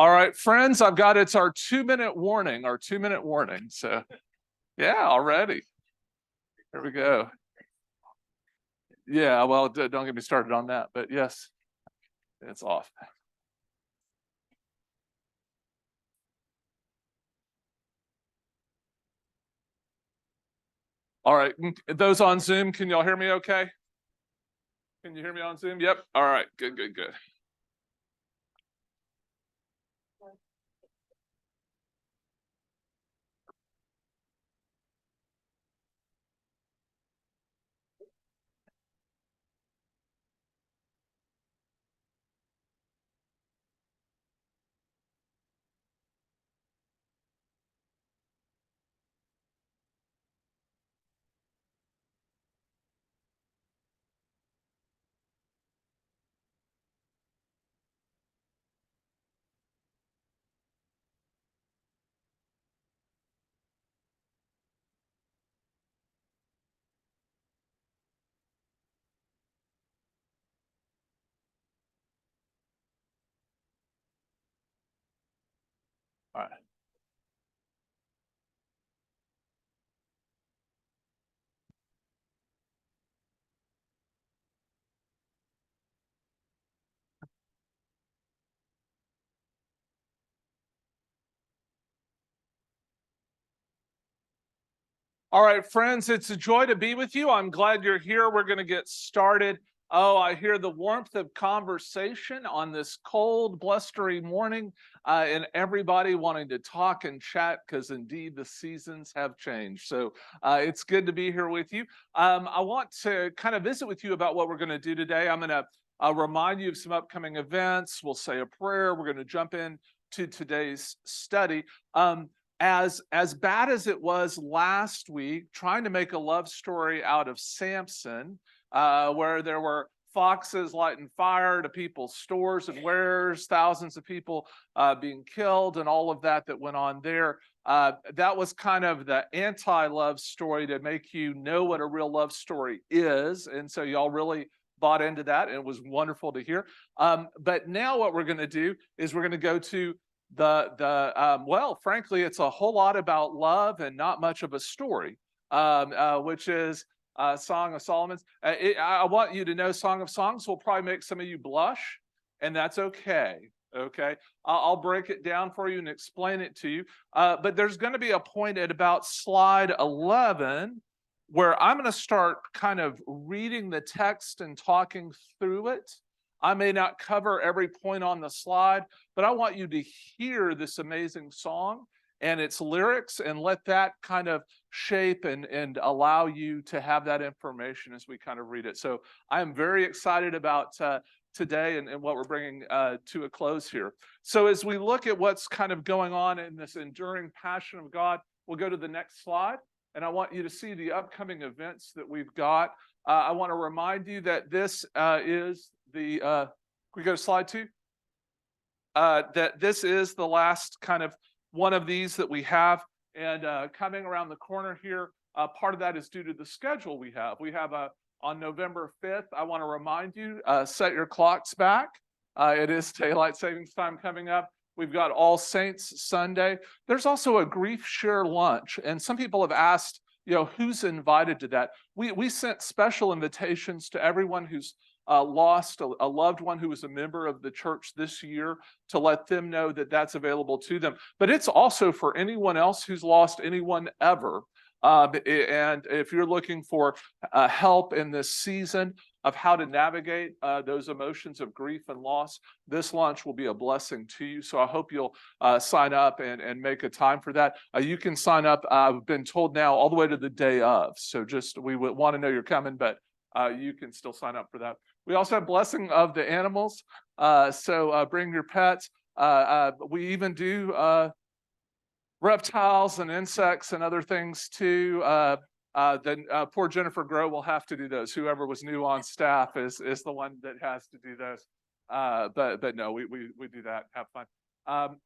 All right, friends, it's our 2-minute warning. So, yeah, already. Here we go. Yeah, well, don't get me started on that, but yes, it's off. All right, those on Zoom, can y'all hear me okay? Can you hear me on Zoom? Yep. All right, good. All right. All right, friends, it's a joy to be with you. I'm glad you're here. We're going to get started. Oh, I hear the warmth of conversation on this cold, blustery morning, and everybody wanting to talk and chat because indeed the seasons have changed. So it's good to be here with you. I want to kind of visit with you about what we're going to do today. I'm going to remind you of some upcoming events. We'll say a prayer. We're going to jump in to today's study. As bad as it was last week, trying to make a love story out of Samson, where there were foxes lighting fire to people's stores and wares, thousands of people being killed, and all of that went on there. That was kind of the anti-love story to make you know what a real love story is, and so y'all really bought into that, and it was wonderful to hear. But now what we're going to do is we're going to go to well, frankly, it's a whole lot about love and not much of a story, which is Song of Solomon's. I want you to know Song of Songs will probably make some of you blush, and that's okay. Okay, I'll break it down for you and explain it to you. But there's going to be a point at about slide 11 where I'm going to start kind of reading the text and talking through it. I may not cover every point on the slide, but I want you to hear this amazing song and its lyrics and let that kind of shape and allow you to have that information as we kind of read it. So I am very excited about today and what we're bringing to a close here. So as we look at what's kind of going on in this enduring passion of God, we'll go to the next slide. And I want you to see the upcoming events that we've got. I want to remind you that this is the, can we go to slide 2? That this is the last kind of one of these that we have. And coming around the corner here, part of that is due to the schedule we have. We have on November 5th, I want to remind you, set your clocks back. It is daylight savings time coming up. We've got All Saints Sunday. There's also a grief share lunch. And some people have asked, who's invited to that? We sent special invitations to everyone who's lost a loved one who was a member of the church this year to let them know that that's available to them. But it's also for anyone else who's lost anyone ever. And if you're looking for help in this season of how to navigate those emotions of grief and loss, this lunch will be a blessing to you. So I hope you'll sign up and make a time for that. You can sign up, I've been told now, all the way to the day of. So we would want to know you're coming, but you can still sign up for that. We also have blessing of the animals. So bring your pets. We even do reptiles and insects and other things too. Then poor Jennifer Grow will have to do those. Whoever was new on staff is the one that has to do those. But no, we do that. Have fun.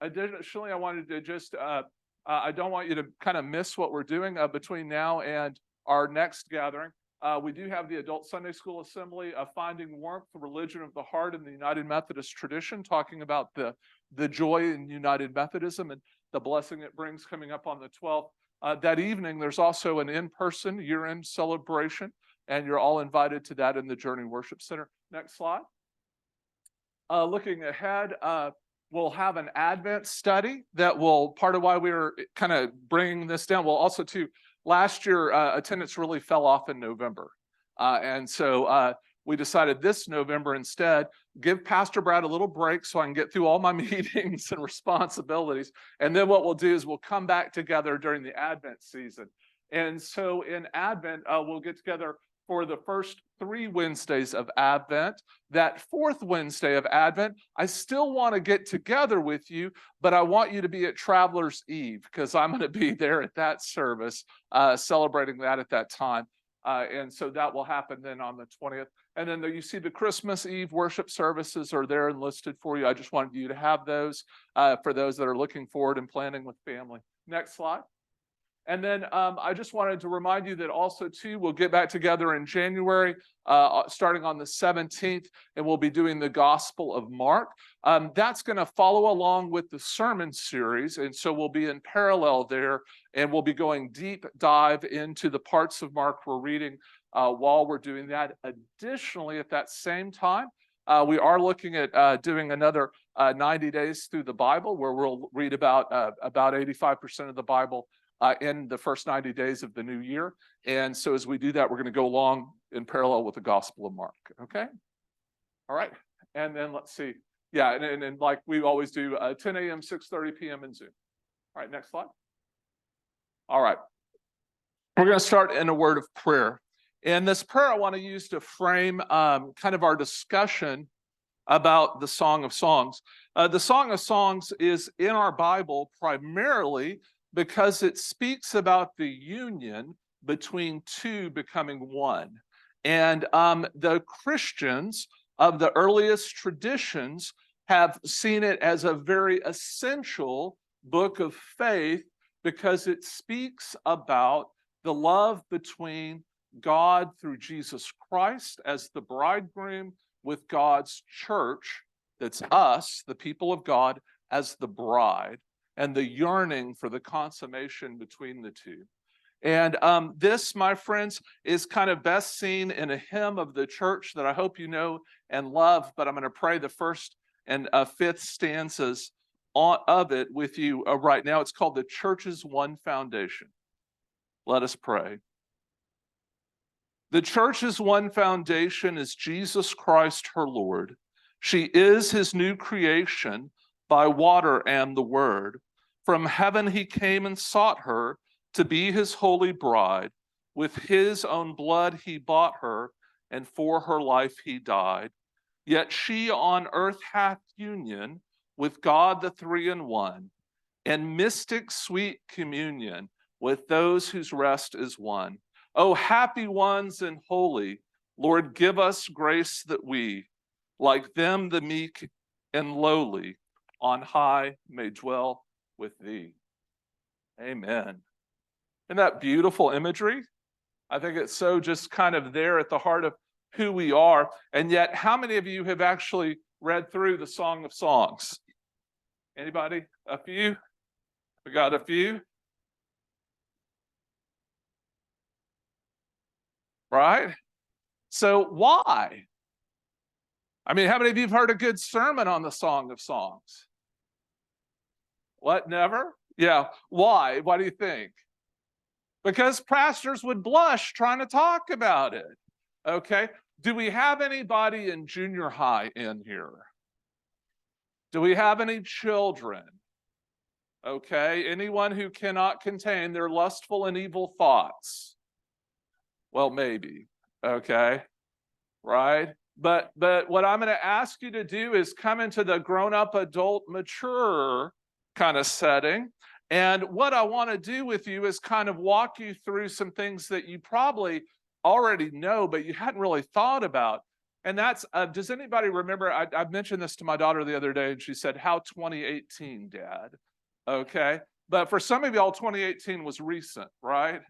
Additionally, I wanted to just I don't want you to kind of miss what we're doing between now and our next gathering. We do have the Adult Sunday School Assembly, Finding Warmth, the Religion of the Heart in the United Methodist Tradition, talking about the joy in United Methodism and the blessing it brings, coming up on the 12th. That evening, there's also an in-person year-end celebration, and you're all invited to that in the Journey Worship Center. Next slide. Looking ahead, we'll have an Advent study that will, part of why we were kind of bringing this down. Well, also too, last year, attendance really fell off in November. And so we decided this November instead, give Pastor Brad a little break so I can get through all my meetings and responsibilities. And then what we'll do is we'll come back together during the Advent season. And so in Advent, we'll get together for the first 3 Wednesdays of Advent. That 4th Wednesday of Advent, I still want to get together with you, but I want you to be at Traveler's Eve, because I'm going to be there at that service, celebrating that at that time. And so that will happen then on the 20th. And then you see the Christmas Eve worship services are there and listed for you. I just wanted you to have those for those that are looking forward and planning with family. Next slide. And then I just wanted to remind you that also too, we'll get back together in January, starting on the 17th, and we'll be doing the Gospel of Mark. That's going to follow along with the sermon series, and so we'll be in parallel there, and we'll be going deep dive into the parts of Mark we're reading while we're doing that. Additionally, at that same time, we are looking at doing another 90 days through the Bible, where we'll read about 85% of the Bible in the first 90 days of the new year. And so as we do that, we're going to go along in parallel with the Gospel of Mark. Okay. All right. And then let's see. Yeah. And like we always do, 10 a.m., 6:30 p.m. in Zoom. All right. Next slide. All right. We're going to start in a word of prayer. And this prayer I want to use to frame kind of our discussion about the Song of Songs. The Song of Songs is in our Bible primarily because it speaks about the union between two becoming one. And the Christians of the earliest traditions have seen it as a very essential book of faith because it speaks about the love between God through Jesus Christ as the bridegroom with God's church, that's us, the people of God, as the bride, and the yearning for the consummation between the two. And this, my friends, is kind of best seen in a hymn of the church that I hope you know and love, but I'm going to pray the 1st and 5th stanzas of it with you right now. It's called The Church's One Foundation. Let us pray. The church's one foundation is Jesus Christ, her Lord. She is his new creation by water and the word. From heaven he came and sought her to be his holy bride. With his own blood he bought her, and for her life he died. Yet she on earth hath union with God the three in one, and mystic sweet communion with those whose rest is won. O happy ones and holy, Lord, give us grace that we, like them the meek and lowly, on high may dwell with thee. Amen. Isn't that beautiful imagery? I think it's so just kind of there at the heart of who we are. And yet, how many of you have actually read through the Song of Songs? Anybody? A few? We got a few? Right? So why? I mean, how many of you have heard a good sermon on the Song of Songs? What, never? Yeah, why? What do you think? Because pastors would blush trying to talk about it. Okay, do we have anybody in junior high in here? Do we have any children? Okay, anyone who cannot contain their lustful and evil thoughts? Well, maybe, okay, right? But what I'm going to ask you to do is come into the grown-up, adult, mature kind of setting. And what I want to do with you is kind of walk you through some things that you probably already know, but you hadn't really thought about. And that's, does anybody remember, I mentioned this to my daughter the other day, and she said, how 2018, Dad? Okay, but for some of y'all, 2018 was recent, right?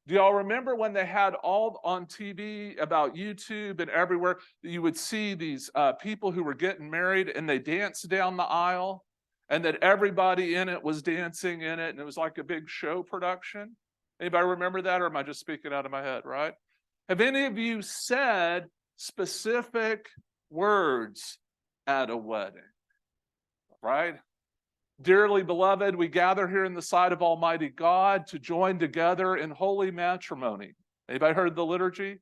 Do y'all remember when they had all on TV about YouTube and everywhere, you would see these people who were getting married and they danced down the aisle and that everybody in it was dancing in it and it was like a big show production? Anybody remember that, or am I just speaking out of my head, right? Have any of you said specific words at a wedding, right? Dearly beloved, we gather here in the sight of Almighty God to join together in holy matrimony. Anybody heard the liturgy?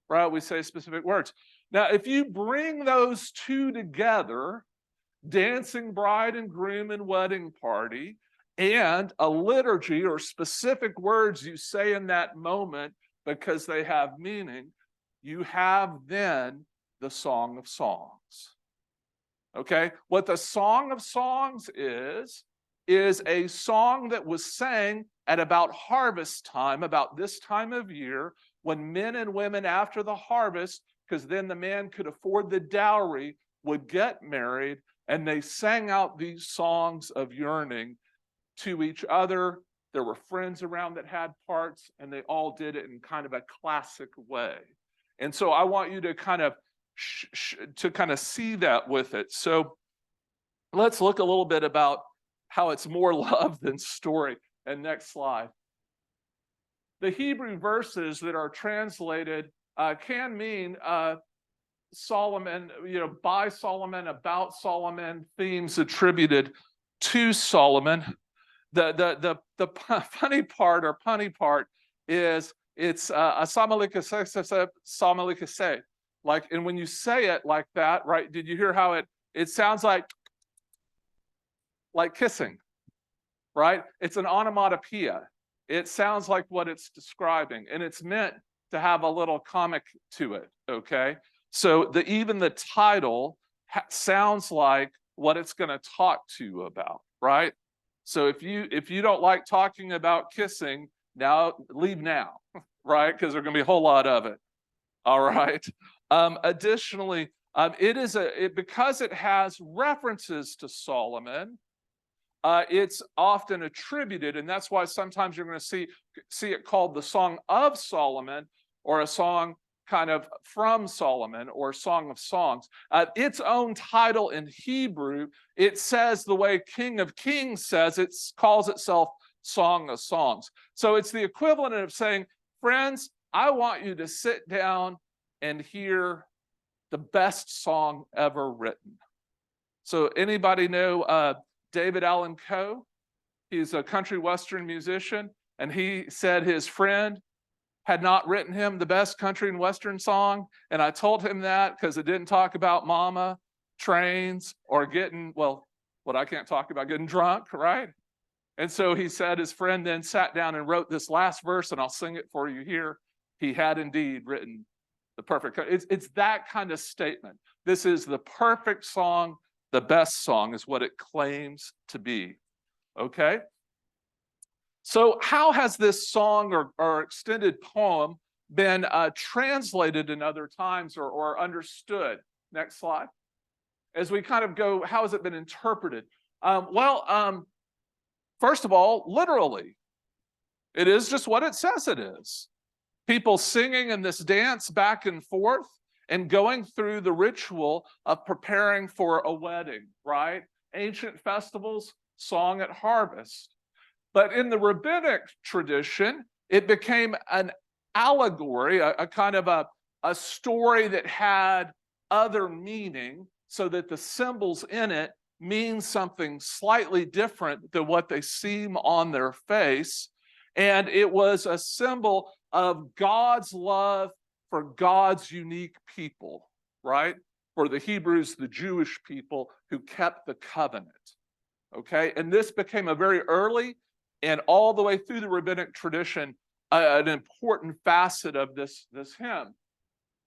Right? We say specific words. Now, if you bring those two together, dancing bride and groom and wedding party, and a liturgy or specific words you say in that moment because they have meaning, you have then the Song of Songs. Okay, what the Song of Songs is a song that was sang at about harvest time, about this time of year, when men and women after the harvest, because then the man could afford the dowry, would get married, and they sang out these songs of yearning to each other. There were friends around that had parts, and they all did it in kind of a classic way. And so I want you to kind of see that with it. So let's look a little bit about how it's more love than story. And next slide. The Hebrew verses that are translated can mean Solomon, by Solomon, about Solomon, themes attributed to Solomon. The funny part or punny part is it's Samalikase. Like, and when you say it like that, right? Did you hear how it sounds like kissing, right? It's an onomatopoeia. It sounds like what it's describing, and it's meant to have a little comic to it, okay? So even the title sounds like what it's going to talk to you about, right? So if you don't like talking about kissing, now leave now, right? Because there's going to be a whole lot of it. All right. Additionally, because it has references to Solomon, it's often attributed, and that's why sometimes you're going to see it called the Song of Solomon, or a song kind of from Solomon, or Song of Songs. Its own title in Hebrew, it says the way King of Kings says, it calls itself Song of Songs. So it's the equivalent of saying, friends, I want you to sit down and hear the best song ever written. So anybody know David Allan Coe? He's a country western musician, and he said his friend had not written him the best country and western song, and I told him that because it didn't talk about mama, trains, or getting, well, what I can't talk about, getting drunk, right? And so he said his friend then sat down and wrote this last verse, and I'll sing it for you here. He had indeed written the perfect. It's that kind of statement. This is the perfect song, the best song is what it claims to be. Okay? So how has this song or extended poem been translated in other times or understood? Next slide. As we kind of go, how has it been interpreted? First of all, literally, it is just what it says it is. People singing in this dance back and forth and going through the ritual of preparing for a wedding, right? Ancient festivals, song at harvest. But in the rabbinic tradition, it became an allegory, a kind of a story that had other meaning, so that the symbols in it mean something slightly different than what they seem on their face. And it was a symbol of God's love for God's unique people, right? For the Hebrews, the Jewish people who kept the covenant, okay? And this became a very early and all the way through the rabbinic tradition, an important facet of this hymn.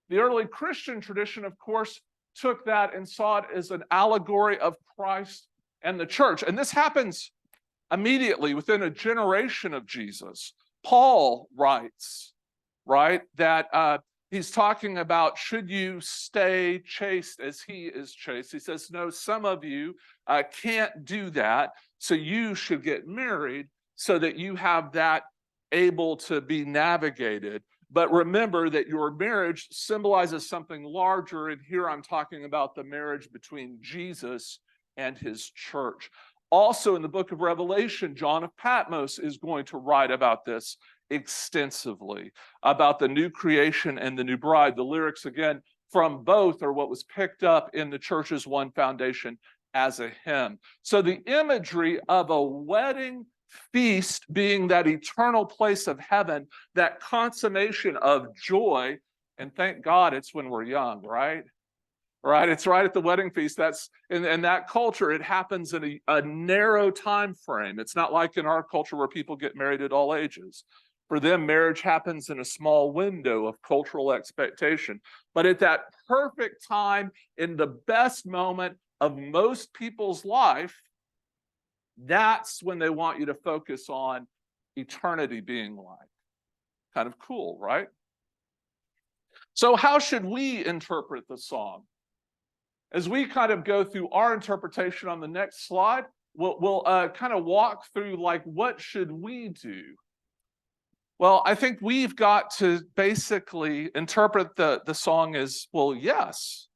The early Christian tradition, of course, took that and saw it as an allegory of Christ and the church. And this happens immediately within a generation of Jesus. Paul writes, right, that he's talking about, should you stay chaste as he is chaste? He says, no, some of you can't do that, so you should get married so that you have that able to be navigated. But remember that your marriage symbolizes something larger, and here I'm talking about the marriage between Jesus and his church. Also in the book of Revelation, John of Patmos is going to write about this extensively, about the new creation and the new bride. The lyrics, again, from both are what was picked up in the church's One Foundation as a hymn. So the imagery of a wedding feast being that eternal place of heaven, that consummation of joy, and thank God it's when we're young, right? Right, it's right at the wedding feast. That's in that culture, it happens in a narrow time frame. It's not like in our culture where people get married at all ages. For them, marriage happens in a small window of cultural expectation. But at that perfect time, in the best moment of most people's life, that's when they want you to focus on eternity being like. Kind of cool, right? So how should we interpret the song? As we kind of go through our interpretation on the next slide, we'll kind of walk through like, what should we do? Well, I think we've got to basically interpret the song as, well, yes.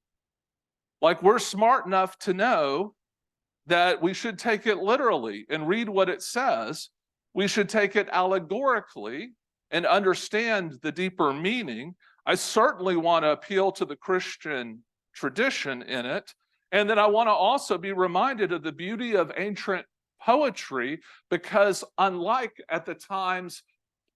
Like, we're smart enough to know that we should take it literally and read what it says. We should take it allegorically and understand the deeper meaning. I certainly want to appeal to the Christian tradition in it. And then I want to also be reminded of the beauty of ancient poetry, because unlike at the times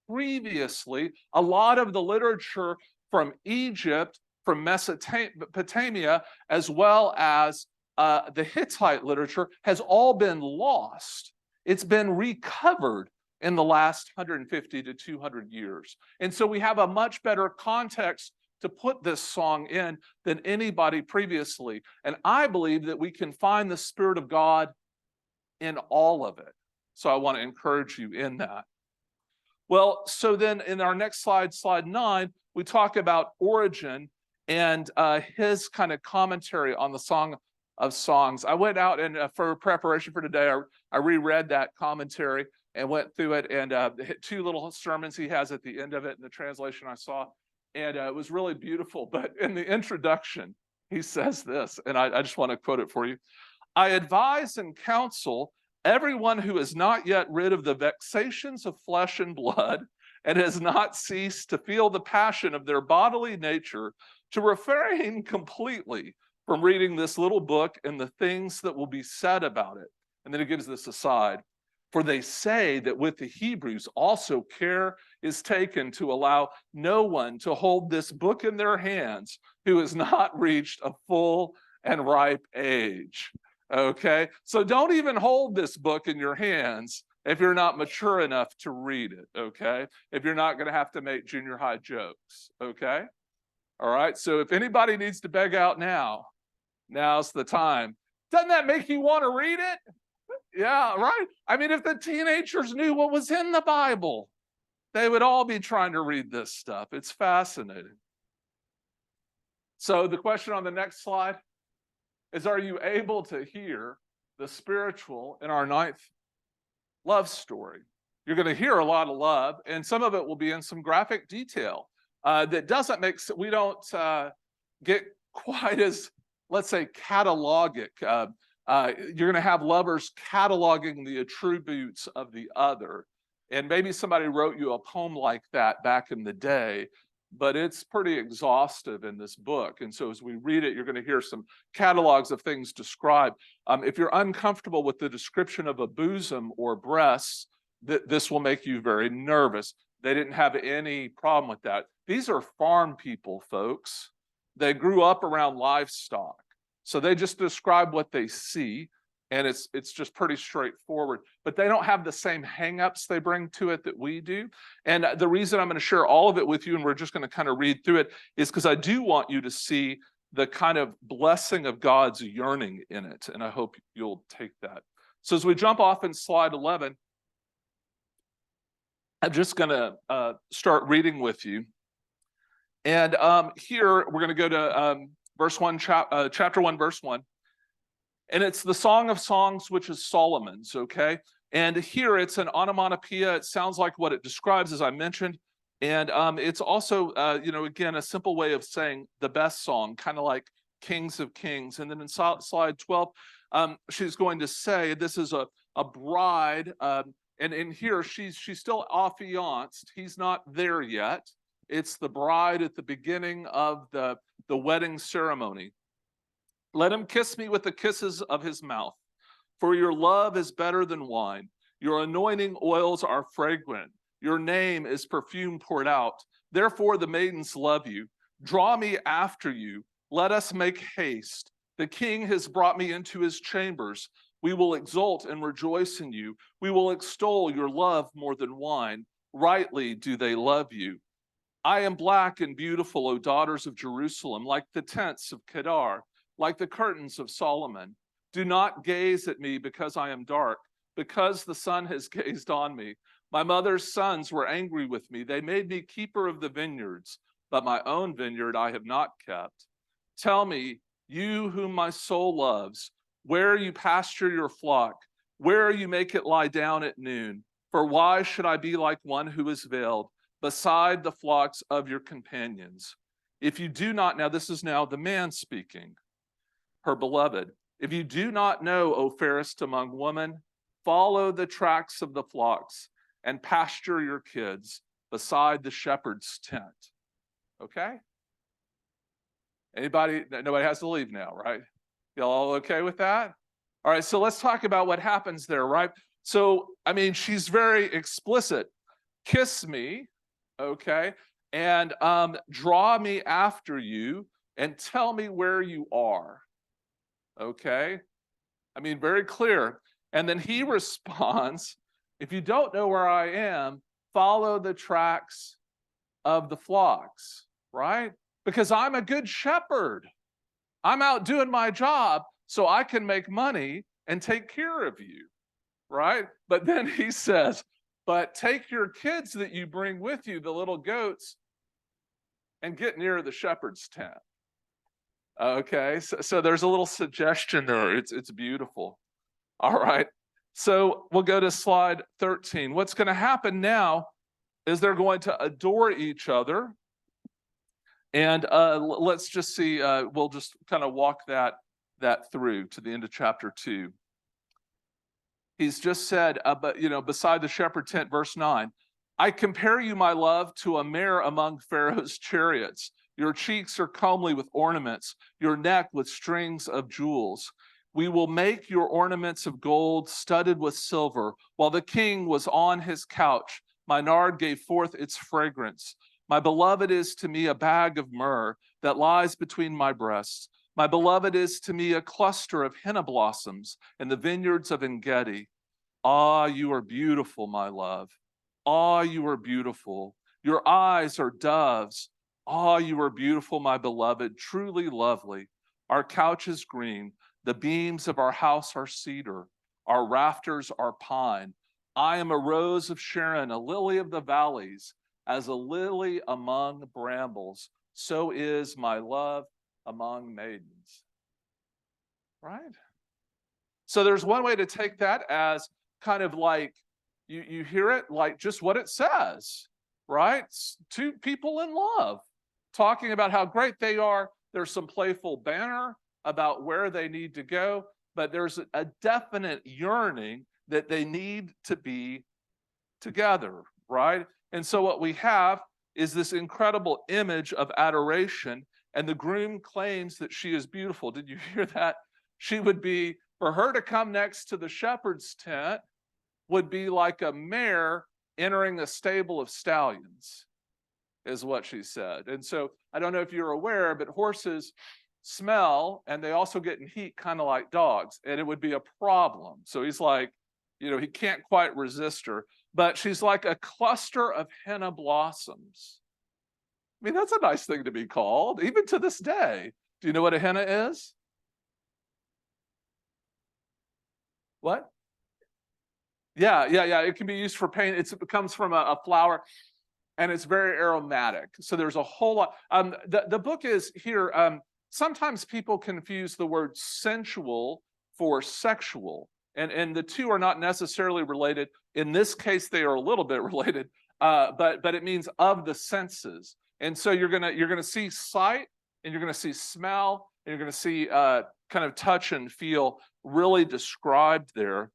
previously, a lot of the literature from Egypt, from Mesopotamia, as well as the Hittite literature has all been lost. It's been recovered in the last 150 to 200 years. And so we have a much better context to put this song in than anybody previously. And I believe that we can find the Spirit of God in all of it. So I want to encourage you in that. Well, so then in our next slide, slide 9, we talk about Origen and his kind of commentary on the Song of Songs. I went out and for preparation for today, I reread that commentary and went through it, and hit 2 little sermons he has at the end of it in the translation I saw. And it was really beautiful. But in the introduction, he says this, and I just want to quote it for you. I advise and counsel everyone who is not yet rid of the vexations of flesh and blood and has not ceased to feel the passion of their bodily nature to refrain completely from reading this little book and the things that will be said about it. And then he gives this aside. For they say that with the Hebrews also care is taken to allow no one to hold this book in their hands who has not reached a full and ripe age. Okay, so don't even hold this book in your hands if you're not mature enough to read it, okay? If you're not going to have to make junior high jokes, okay? All right, so if anybody needs to beg out now, now's the time. Doesn't that make you want to read it? Yeah, right? I mean, if the teenagers knew what was in the Bible, they would all be trying to read this stuff. It's fascinating. So the question on the next slide is, are you able to hear the spiritual in our 9th love story? You're going to hear a lot of love, and some of it will be in some graphic detail that doesn't make sense. We don't get quite as, let's say, catalogic. You're going to have lovers cataloging the attributes of the other. And maybe somebody wrote you a poem like that back in the day, but it's pretty exhaustive in this book. And so as we read it, you're going to hear some catalogs of things described. If you're uncomfortable with the description of a bosom or breasts, this will make you very nervous. They didn't have any problem with that. These are farm people, folks. They grew up around livestock. So they just describe what they see, and it's just pretty straightforward. But they don't have the same hangups they bring to it that we do. And the reason I'm going to share all of it with you, and we're just going to kind of read through it, is because I do want you to see the kind of blessing of God's yearning in it, and I hope you'll take that. So as we jump off in slide 11, I'm just going to start reading with you. And here we're going to go to verse 1, chapter 1, verse 1. And it's the Song of Songs, which is Solomon's, okay? And here it's an onomatopoeia. It sounds like what it describes, as I mentioned. And it's also, again, a simple way of saying the best song, kind of like Kings of Kings. And then in slide 12, she's going to say this is a bride. And in here, she's still affianced. He's not there yet. It's the bride at the beginning of the wedding ceremony. Let him kiss me with the kisses of his mouth, for your love is better than wine. Your anointing oils are fragrant. Your name is perfume poured out. Therefore the maidens love you. Draw me after you. Let us make haste. The king has brought me into his chambers. We will exult and rejoice in you. We will extol your love more than wine. Rightly do they love you. I am black and beautiful, O daughters of Jerusalem, like the tents of Kedar, like the curtains of Solomon. Do not gaze at me because I am dark, because the sun has gazed on me. My mother's sons were angry with me. They made me keeper of the vineyards, but my own vineyard I have not kept. Tell me, you whom my soul loves, where you pasture your flock, where you make it lie down at noon. For why should I be like one who is veiled beside the flocks of your companions? If you do not, now this is now the man speaking, her beloved. If you do not know, O fairest among women, follow the tracks of the flocks and pasture your kids beside the shepherd's tent. Okay? Nobody has to leave now, right? Y'all all okay with that? All right, so let's talk about what happens there, right? So, she's very explicit. Kiss me, okay? And draw me after you and tell me where you are, okay? Very clear. And then he responds, if you don't know where I am, follow the tracks of the flocks, right? Because I'm a good shepherd. I'm out doing my job so I can make money and take care of you, right? But then he says, but take your kids that you bring with you, the little goats, and get near the shepherd's tent. Okay, so there's a little suggestion there. It's beautiful. All right, so we'll go to slide 13. What's going to happen now is they're going to adore each other. And let's just see, we'll just kind of walk that through to the end of chapter 2. He's just said, beside the shepherd tent, verse 9, I compare you, my love, to a mare among Pharaoh's chariots. Your cheeks are comely with ornaments, your neck with strings of jewels. We will make your ornaments of gold studded with silver. While the king was on his couch, my nard gave forth its fragrance. My beloved is to me a bag of myrrh that lies between my breasts. My beloved is to me a cluster of henna blossoms in the vineyards of En-gedi. Ah, you are beautiful, my love. Ah, you are beautiful. Your eyes are doves. Ah, you are beautiful, my beloved, truly lovely. Our couch is green. The beams of our house are cedar. Our rafters are pine. I am a rose of Sharon, a lily of the valleys. As a lily among brambles, so is my love among maidens. Right? So there's one way to take that as kind of like, you hear it like just what it says, right? It's two people in love talking about how great they are. There's some playful banter about where they need to go, but there's a definite yearning that they need to be together, right? And so what we have is this incredible image of adoration, and the groom claims that she is beautiful. Did you hear that? She would be, for her to come next to the shepherd's tent, would be like a mare entering a stable of stallions, is what she said. And so I don't know if you're aware, but horses smell, and they also get in heat kind of like dogs, and it would be a problem. So he's like, he can't quite resist her. But she's like a cluster of henna blossoms. That's a nice thing to be called, even to this day. Do you know what a henna is? What? Yeah. It can be used for paint. It comes from a flower, and it's very aromatic. So there's a whole lot. The book is here. Sometimes people confuse the word sensual for sexual. And the two are not necessarily related. In this case, they are a little bit related, but it means of the senses. And so you're gonna see sight, and you're gonna see smell, and you're gonna see kind of touch and feel really described there.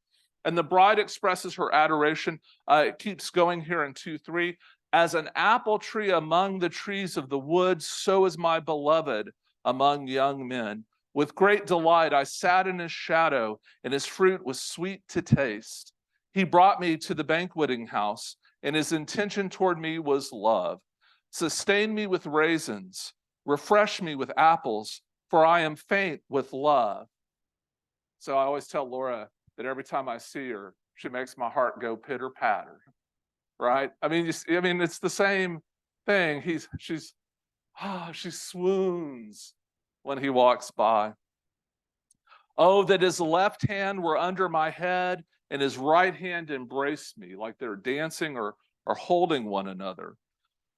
And the bride expresses her adoration. It keeps going here in 2:3. As an apple tree among the trees of the woods, so is my beloved among young men. With great delight I sat in his shadow, and his fruit was sweet to taste. He brought me to the banqueting house, and his intention toward me was love. Sustain me with raisins, refresh me with apples, for I am faint with love. So I always tell Laura that every time I see her, she makes my heart go pitter patter, right? I mean, it's the same thing. She swoons when he walks by. Oh, that his left hand were under my head and his right hand embraced me, like they're dancing or holding one another.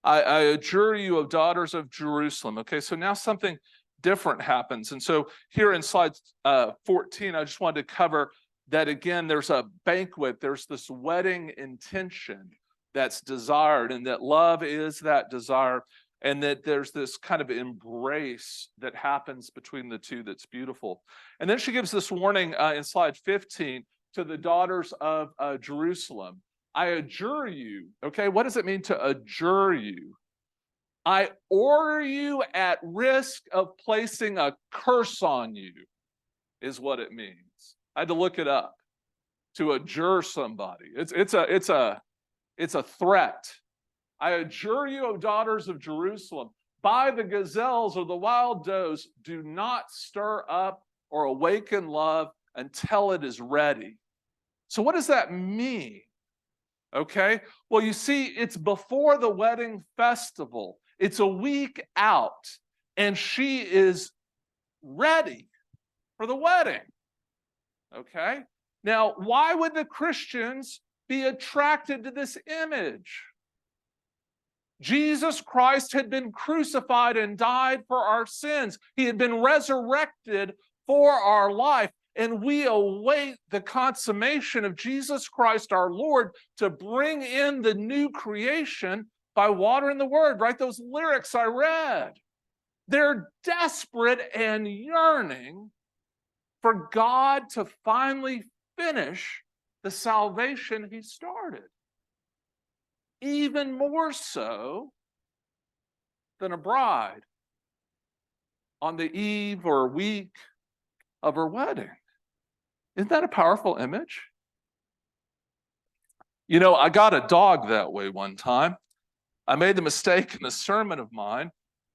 I adjure you, O daughters of Jerusalem. Okay, so now something different happens. And so here in slide 14, I just wanted to cover that again. There's a banquet, there's this wedding intention that's desired, and that love is that desire, and that there's this kind of embrace that happens between the two that's beautiful. And then she gives this warning in slide 15 to the daughters of Jerusalem. I adjure you. Okay, what does it mean to adjure you? I order you at risk of placing a curse on you, is what it means. I had to look it up. To adjure somebody, it's a threat. I adjure you, O daughters of Jerusalem, by the gazelles or the wild does, do not stir up or awaken love until it is ready. So what does that mean? Okay, well, you see, it's before the wedding festival. It's a week out, and she is ready for the wedding. Okay, now, why would the Christians be attracted to this image? Jesus Christ had been crucified and died for our sins. He had been resurrected for our life. And we await the consummation of Jesus Christ our Lord to bring in the new creation by water and the word, right? Those lyrics I read. They're desperate and yearning for God to finally finish the salvation he started. Even more so than a bride on the eve or week of her wedding. Isn't that a powerful image? You know, I got a dog that way one time. I made the mistake in a sermon of mine.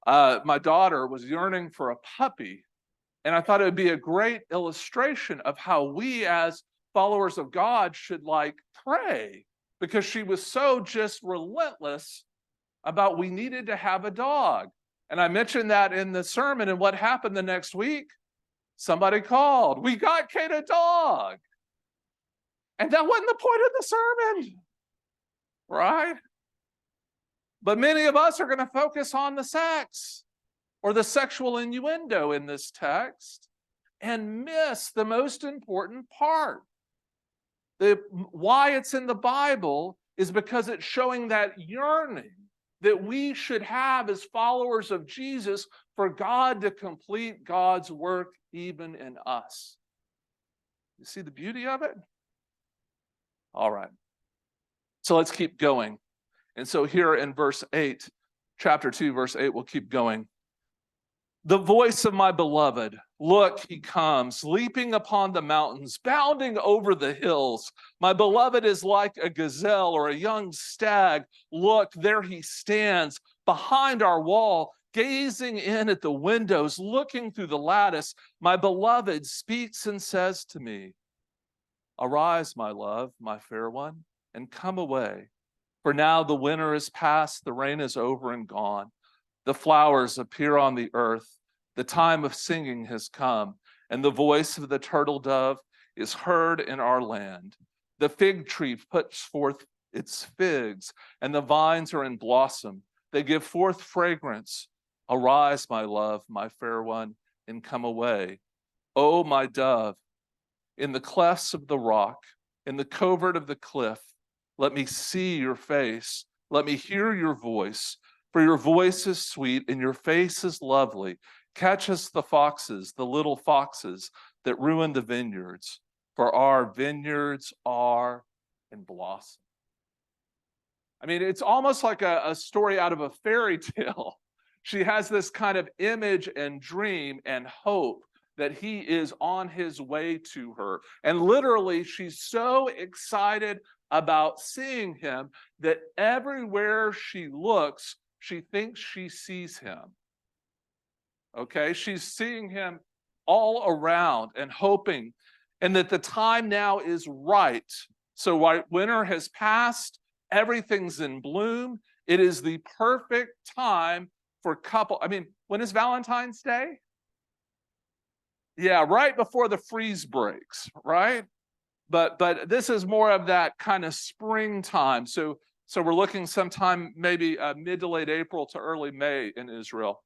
My daughter was yearning for a puppy, and I thought it would be a great illustration of how we as followers of God should pray, because she was so just relentless about we needed to have a dog. And I mentioned that in the sermon, and what happened the next week? Somebody called. We got Kate a dog. And that wasn't the point of the sermon, right? But many of us are going to focus on the sex or the sexual innuendo in this text and miss the most important part. Why it's in the Bible is because it's showing that yearning that we should have as followers of Jesus for God to complete God's work even in us. You see the beauty of it? All right. So let's keep going. And so here in verse 8, chapter 2, verse 8, we'll keep going. The voice of my beloved, look, he comes, leaping upon the mountains, bounding over the hills. My beloved is like a gazelle or a young stag. Look, there he stands behind our wall, gazing in at the windows, looking through the lattice. My beloved speaks and says to me, arise, my love, my fair one, and come away. For now the winter is past, the rain is over and gone. The flowers appear on the earth. The time of singing has come, and the voice of the turtle dove is heard in our land. The fig tree puts forth its figs, and the vines are in blossom. They give forth fragrance. Arise, my love, my fair one, and come away. O my dove, in the clefts of the rock, in the covert of the cliff. Let me see your face. Let me hear your voice. For your voice is sweet and your face is lovely. Catch us the foxes, the little foxes that ruin the vineyards. For our vineyards are in blossom. I mean, it's almost like a story out of a fairy tale. She has this kind of image and dream and hope that he is on his way to her. And literally, she's so excited about seeing him that everywhere she looks, she thinks she sees him. Okay, she's seeing him all around and hoping, and that the time now is right. So winter has passed, everything's in bloom. It is the perfect time for couple. I mean, when is Valentine's Day? Yeah, right before the freeze breaks, right? But this is more of that kind of springtime. So we're looking sometime maybe mid to late April to early May in Israel.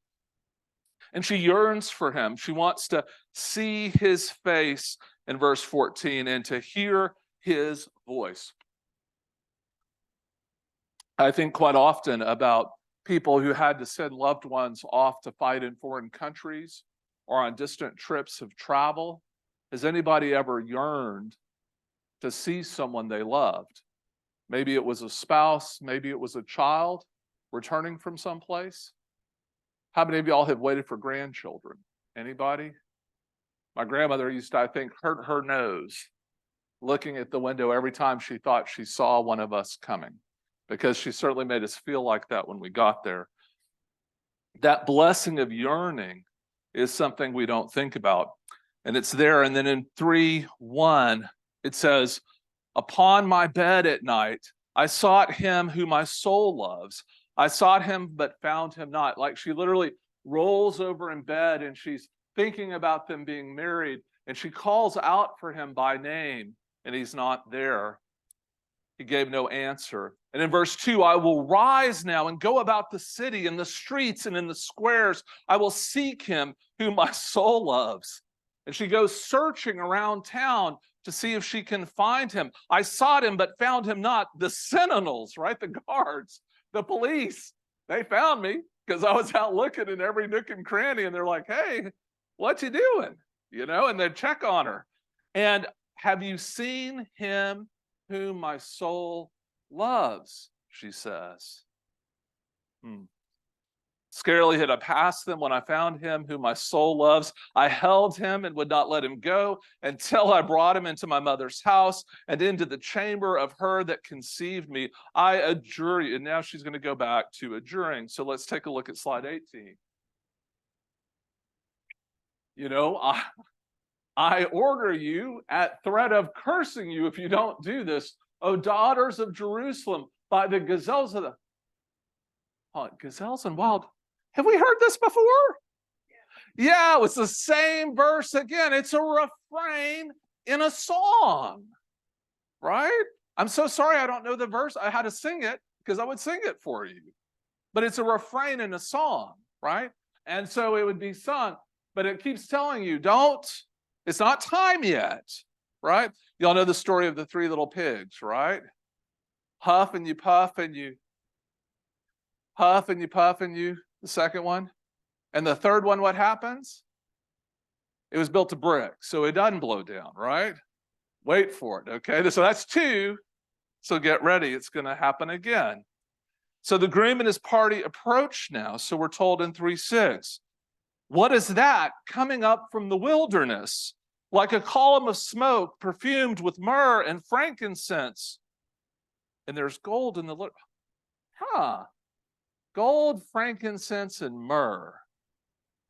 And she yearns for him. She wants to see his face in verse 14 and to hear his voice. I think quite often about people who had to send loved ones off to fight in foreign countries or on distant trips of travel. Has anybody ever yearned to see someone they loved? Maybe it was a spouse, maybe it was a child returning from someplace. How many of y'all have waited for grandchildren? Anybody? My grandmother used to, I think, hurt her nose looking at the window every time she thought she saw one of us coming, because she certainly made us feel like that when we got there. That blessing of yearning is something we don't think about. And it's there. And then in 3:1, it says, upon my bed at night, I sought him who my soul loves. I sought him, but found him not. Like she literally rolls over in bed and she's thinking about them being married, and she calls out for him by name, and he's not there. He gave no answer. And in verse 2, I will rise now and go about the city, in the streets and in the squares. I will seek him whom my soul loves. And she goes searching around town to see if she can find him. I sought him, but found him not. The sentinels, right? The guards, the police, they found me because I was out looking in every nook and cranny, and they're like, hey, what you doing? You know, and they check on her. And have you seen him whom my soul loves? She says. Scarcely had I passed them when I found him whom my soul loves. I held him and would not let him go until I brought him into my mother's house and into the chamber of her that conceived me. I adjure you. And now she's going to go back to adjuring. So let's take a look at slide 18. You know, I order you at threat of cursing you if you don't do this, O daughters of Jerusalem, by the gazelles of the gazelles and wild. Have we heard this before? Yeah, it was the same verse again. It's a refrain in a song, right? I'm so sorry I don't know the verse. I had to sing it because I would sing it for you. But it's a refrain in a song, right? And so it would be sung, but it keeps telling you, it's not time yet, right? Y'all know the story of the three little pigs, right? Huff and you puff and you huff and you puff and you, the second one. And the third one, what happens? It was built of brick, so it doesn't blow down, right? Wait for it, okay? So that's two. So get ready, it's going to happen again. So the groom and his party approach now. So we're told in 3:6. What is that coming up from the wilderness? Like a column of smoke perfumed with myrrh and frankincense. And there's gold in the gold, frankincense, and myrrh.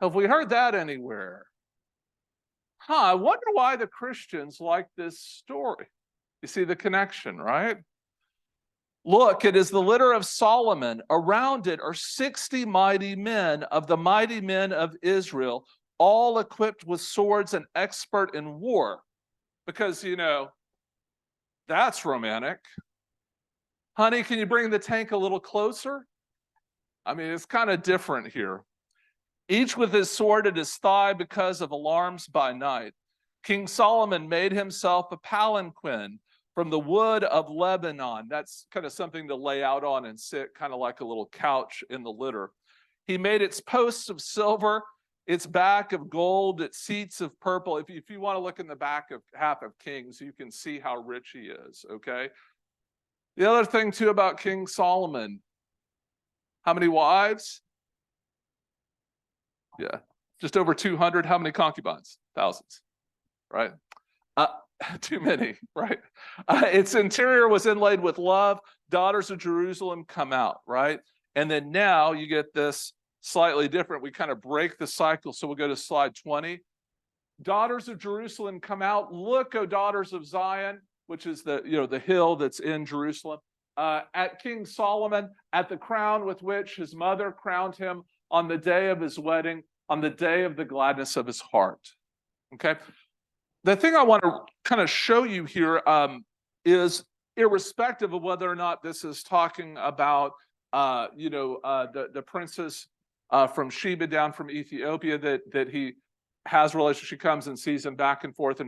Have we heard that anywhere? I wonder why the Christians like this story. You see the connection, right? Look, it is the litter of Solomon. Around it are 60 mighty men of the mighty men of Israel, all equipped with swords and expert in war. Because, you know, that's romantic. Honey, can you bring the tank a little closer? I mean, it's kind of different here. Each with his sword at his thigh because of alarms by night. King Solomon made himself a palanquin from the wood of Lebanon. That's kind of something to lay out on and sit, kind of like a little couch in the litter. He made its posts of silver, its back of gold, its seats of purple. If you want to look in the back of half of Kings, you can see how rich he is, okay? The other thing, too, about King Solomon, how many wives? Yeah, just over 200. How many concubines? Thousands, right? Too many, right? Its interior was inlaid with love. Daughters of Jerusalem come out, right? And then now you get this slightly different. We kind of break the cycle. So we'll go to slide 20. Daughters of Jerusalem come out. Look, O daughters of Zion, which is the hill that's in Jerusalem. At King Solomon, at the crown with which his mother crowned him on the day of his wedding, on the day of the gladness of his heart. Okay. The thing I want to kind of show you here is, irrespective of whether or not this is talking about, the princess from Sheba down from Ethiopia that he has relationship, she comes and sees him back and forth,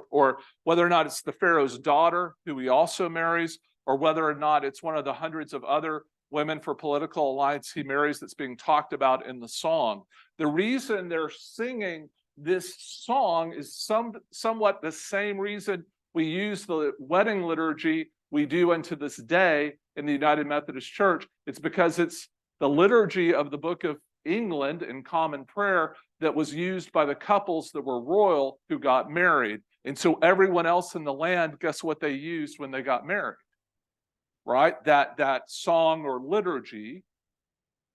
or whether or not it's the Pharaoh's daughter who he also marries, or whether or not it's one of the hundreds of other women for political alliance he marries that's being talked about in the song. The reason they're singing this song is somewhat the same reason we use the wedding liturgy we do unto this day in the United Methodist Church. It's because it's the liturgy of the Book of England in Common Prayer that was used by the couples that were royal who got married. And so everyone else in the land, guess what they used when they got married? Right? That song or liturgy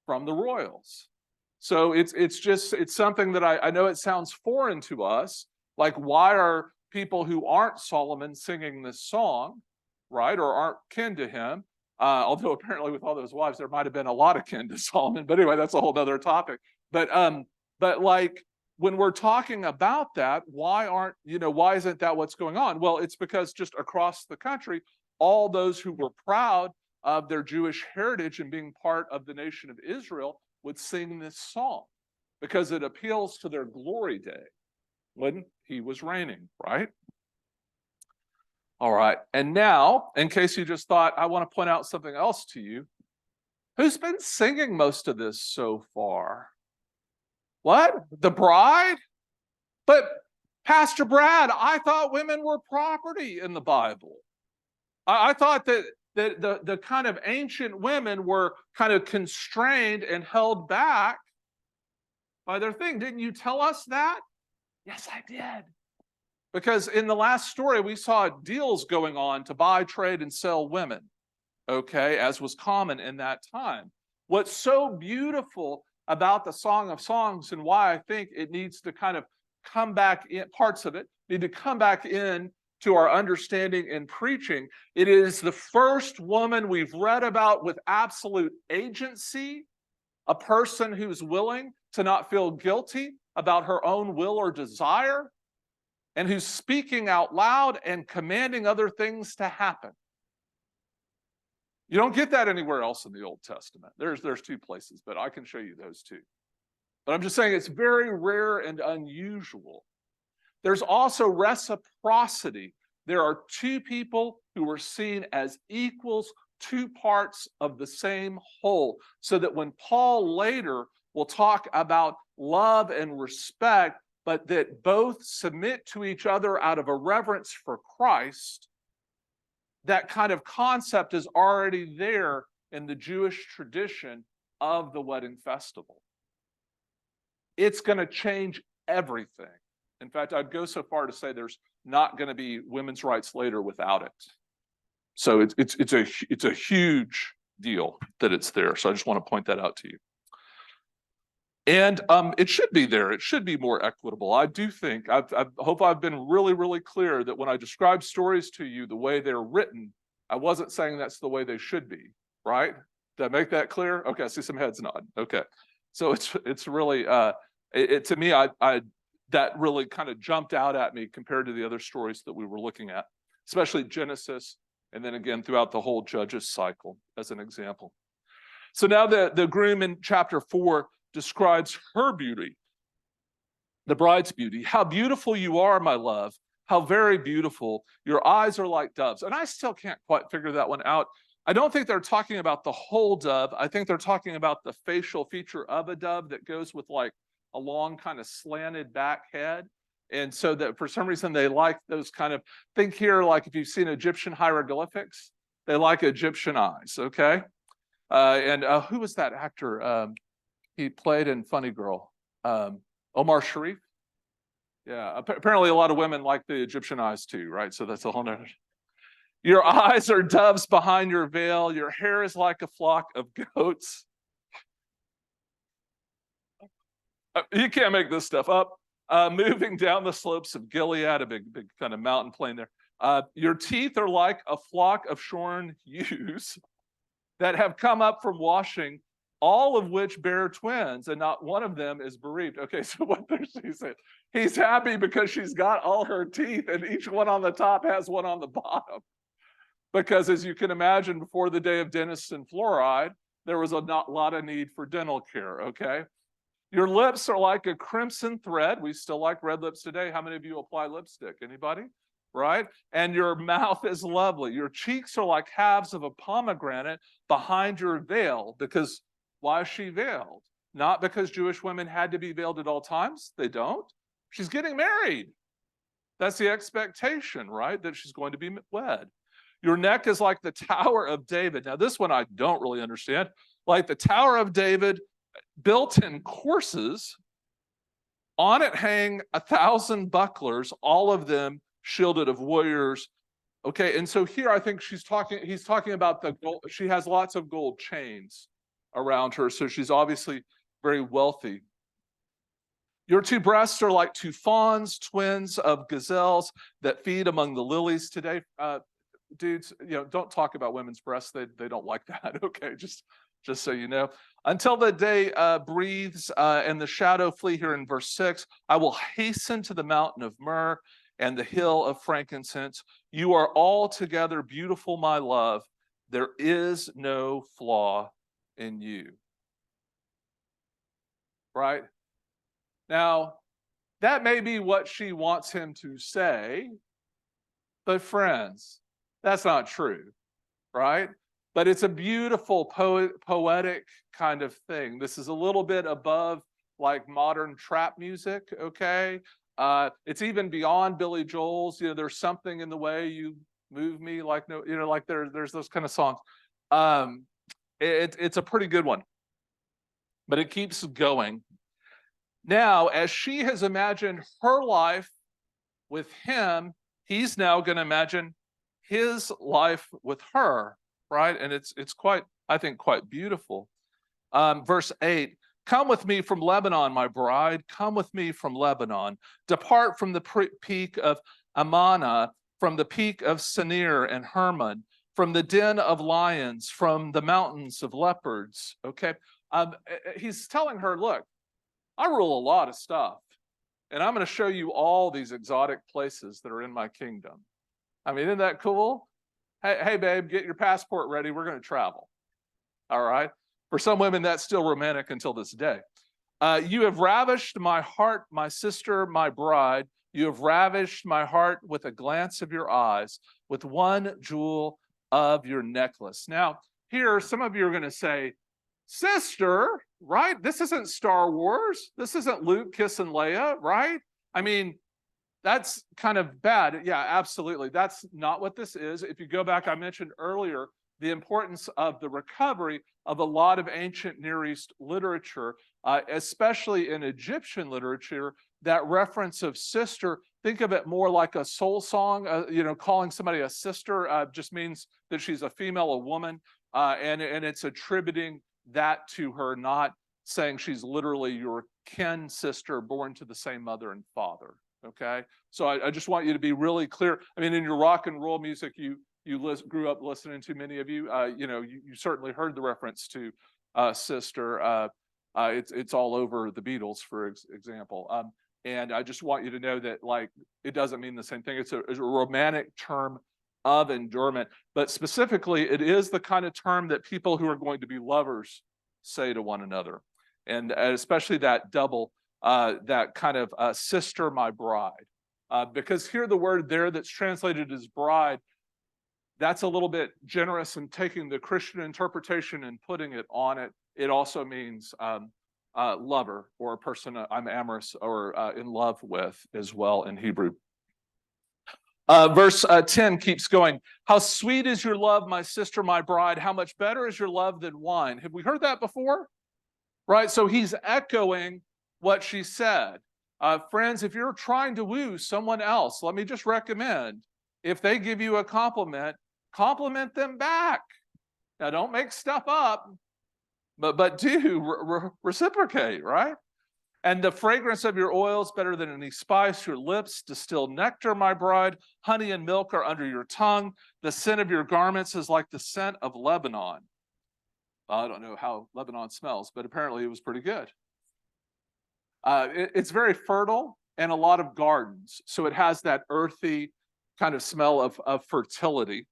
from the royals. So it's something that I know it sounds foreign to us. Like, why are people who aren't Solomon singing this song, right, or aren't kin to him? Although apparently with all those wives, there might have been a lot of kin to Solomon. But anyway, that's a whole other topic. But like, when we're talking about that, why isn't that what's going on? Well, it's because just across the country, all those who were proud of their Jewish heritage and being part of the nation of Israel would sing this song because it appeals to their glory day when he was reigning, right? All right. And now, in case you just thought, I want to point out something else to you. Who's been singing most of this so far? What? The bride? But Pastor Brad, I thought women were property in the Bible. I thought that the kind of ancient women were kind of constrained and held back by their thing. Didn't you tell us that? Yes, I did. Because in the last story, we saw deals going on to buy, trade, and sell women, okay, as was common in that time. What's so beautiful about the Song of Songs, and why I think it needs to kind of come back in, parts of it need to come back in to our understanding and preaching. It is the first woman we've read about with absolute agency, a person who's willing to not feel guilty about her own will or desire, and who's speaking out loud and commanding other things to happen. You don't get that anywhere else in the Old Testament. There's two places, but I can show you those two. But I'm just saying it's very rare and unusual. There's also reciprocity. There are two people who are seen as equals, two parts of the same whole, so that when Paul later will talk about love and respect, but that both submit to each other out of a reverence for Christ, that kind of concept is already there in the Jewish tradition of the wedding festival. It's going to change everything. In fact, I'd go so far to say there's not going to be women's rights later without it. So it's a huge deal that it's there. So I just want to point that out to you. And it should be there. It should be more equitable. I do think, I hope I've been really, really clear that when I describe stories to you the way they're written, I wasn't saying that's the way they should be, right? Did I make that clear? Okay, I see some heads nod. Okay. So it's really, to me, that really kind of jumped out at me compared to the other stories that we were looking at, especially Genesis, and then again throughout the whole Judges cycle as an example. So now the groom in chapter 4 describes her beauty. The bride's beauty. How beautiful you are, my love. How very beautiful. Your eyes are like doves. And I still can't quite figure that one out. I don't think they're talking about the whole dove. I think they're talking about the facial feature of a dove that goes with like a long kind of slanted back head. And so that for some reason they like those kind of, think here like if you've seen Egyptian hieroglyphics, they like Egyptian eyes, okay? And who was that actor? He played in Funny Girl. Omar Sharif. Yeah, apparently a lot of women like the Egyptian eyes too, right? So that's a whole nother. Your eyes are doves behind your veil. Your hair is like a flock of goats. You can't make this stuff up. Moving down the slopes of Gilead, a big kind of mountain plain there. Your teeth are like a flock of shorn ewes that have come up from washing, all of which bear twins, and not one of them is bereaved. Okay, so what she's saying, he's happy because she's got all her teeth, and each one on the top has one on the bottom. Because as you can imagine, before the day of dentists and fluoride, there was a lot of need for dental care, okay? Your lips are like a crimson thread. We still like red lips today. How many of you apply lipstick? Anybody? Right? And your mouth is lovely. Your cheeks are like halves of a pomegranate behind your veil. Because why is she veiled? Not because Jewish women had to be veiled at all times. They don't. She's getting married. That's the expectation, right? That she's going to be wed. Your neck is like the Tower of David. Now, this one I don't really understand. Like the Tower of David, built in courses. On it hang 1,000 bucklers, all of them shielded of warriors. Okay, and so here I think he's talking about the gold. She has lots of gold chains around her, so she's obviously very wealthy. Your two breasts are like two fawns, twins of gazelles that feed among the lilies today. Dudes, don't talk about women's breasts. They don't like that. Okay, just so you know. Until the day breathes and the shadow flee, here in verse 6, I will hasten to the mountain of myrrh and the hill of frankincense. You are altogether beautiful, my love. There is no flaw in you. Right? Now, that may be what she wants him to say, but friends, that's not true, right? But it's a beautiful poetic kind of thing. This is a little bit above like modern trap music, okay? It's even beyond Billy Joel's. There's something in the way you move me, like no, like there's those kind of songs. It's a pretty good one, but it keeps going. Now, as she has imagined her life with him, he's now going to imagine his life with her, right? And it's quite, I think, quite beautiful. Verse 8, come with me from Lebanon, my bride. Come with me from Lebanon. Depart from the peak of Amana, from the peak of Senir and Hermon, from the den of lions, from the mountains of leopards. Okay, he's telling her, look, I rule a lot of stuff, and I'm going to show you all these exotic places that are in my kingdom. I mean, isn't that cool? Hey, babe, get your passport ready. We're going to travel. All right. For some women, that's still romantic until this day. You have ravished my heart, my sister, my bride. You have ravished my heart with a glance of your eyes, with one jewel of your necklace. Now, here, some of you are going to say, sister, right? This isn't Star Wars. This isn't Luke kissing Leia, right? I mean, that's kind of bad. Yeah, absolutely. That's not what this is. If you go back, I mentioned earlier the importance of the recovery of a lot of ancient Near East literature, especially in Egyptian literature. That reference of sister, think of it more like a soul song. Calling somebody a sister just means that she's a female, a woman, and it's attributing that to her, not saying she's literally your kin sister born to the same mother and father. Okay, so I just want you to be really clear. I mean, in your rock and roll music, you grew up listening to, many of you, you certainly heard the reference to sister. It's all over the Beatles, for example. And I just want you to know that, like, it doesn't mean the same thing. It's a romantic term of endearment, but specifically, it is the kind of term that people who are going to be lovers say to one another, and especially that double that kind of sister, my bride. Because here the word there that's translated as bride, that's a little bit generous in taking the Christian interpretation and putting it on it. It also means lover, or a person I'm amorous or in love with as well in Hebrew. Verse 10 keeps going. How sweet is your love, my sister, my bride. How much better is your love than wine. Have we heard that before? Right? So he's echoing what she said. Friends, if you're trying to woo someone else, let me just recommend, if they give you a compliment them back. Now, don't make stuff up, but do reciprocate, right? And the fragrance of your oil is better than any spice. Your lips distill nectar, my bride. Honey and milk are under your tongue. The scent of your garments is like the scent of Lebanon. I don't know how Lebanon smells, but apparently it was pretty good. It's very fertile and a lot of gardens. So it has that earthy kind of smell of fertility.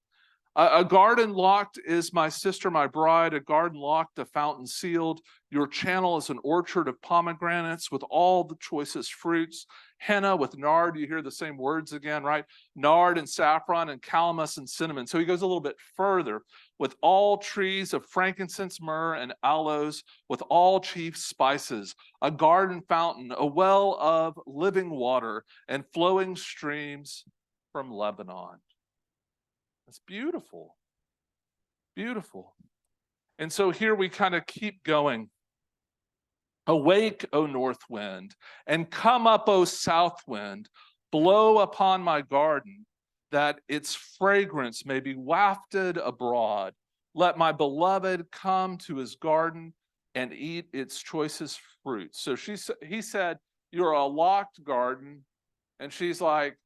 A garden locked is my sister, my bride, a garden locked, a fountain sealed. Your channel is an orchard of pomegranates with all the choicest fruits. Henna with nard, you hear the same words again, right? Nard and saffron and calamus and cinnamon. So he goes a little bit further. With all trees of frankincense, myrrh, and aloes, with all chief spices, a garden fountain, a well of living water, and flowing streams from Lebanon. It's beautiful, beautiful. And so here we kind of keep going. Awake, O north wind, and come up, O south wind, blow upon my garden, that its fragrance may be wafted abroad. Let my beloved come to his garden and eat its choicest fruits. So he said, you're a locked garden. And she's like,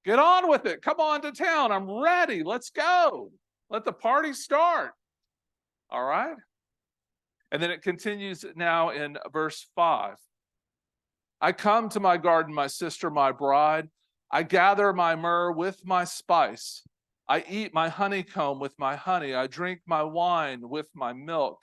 get on with it. Come on to town. I'm ready. Let's go. Let the party start. All right. And then it continues now in verse 5. I come to my garden, my sister, my bride. I gather my myrrh with my spice. I eat my honeycomb with my honey. I drink my wine with my milk.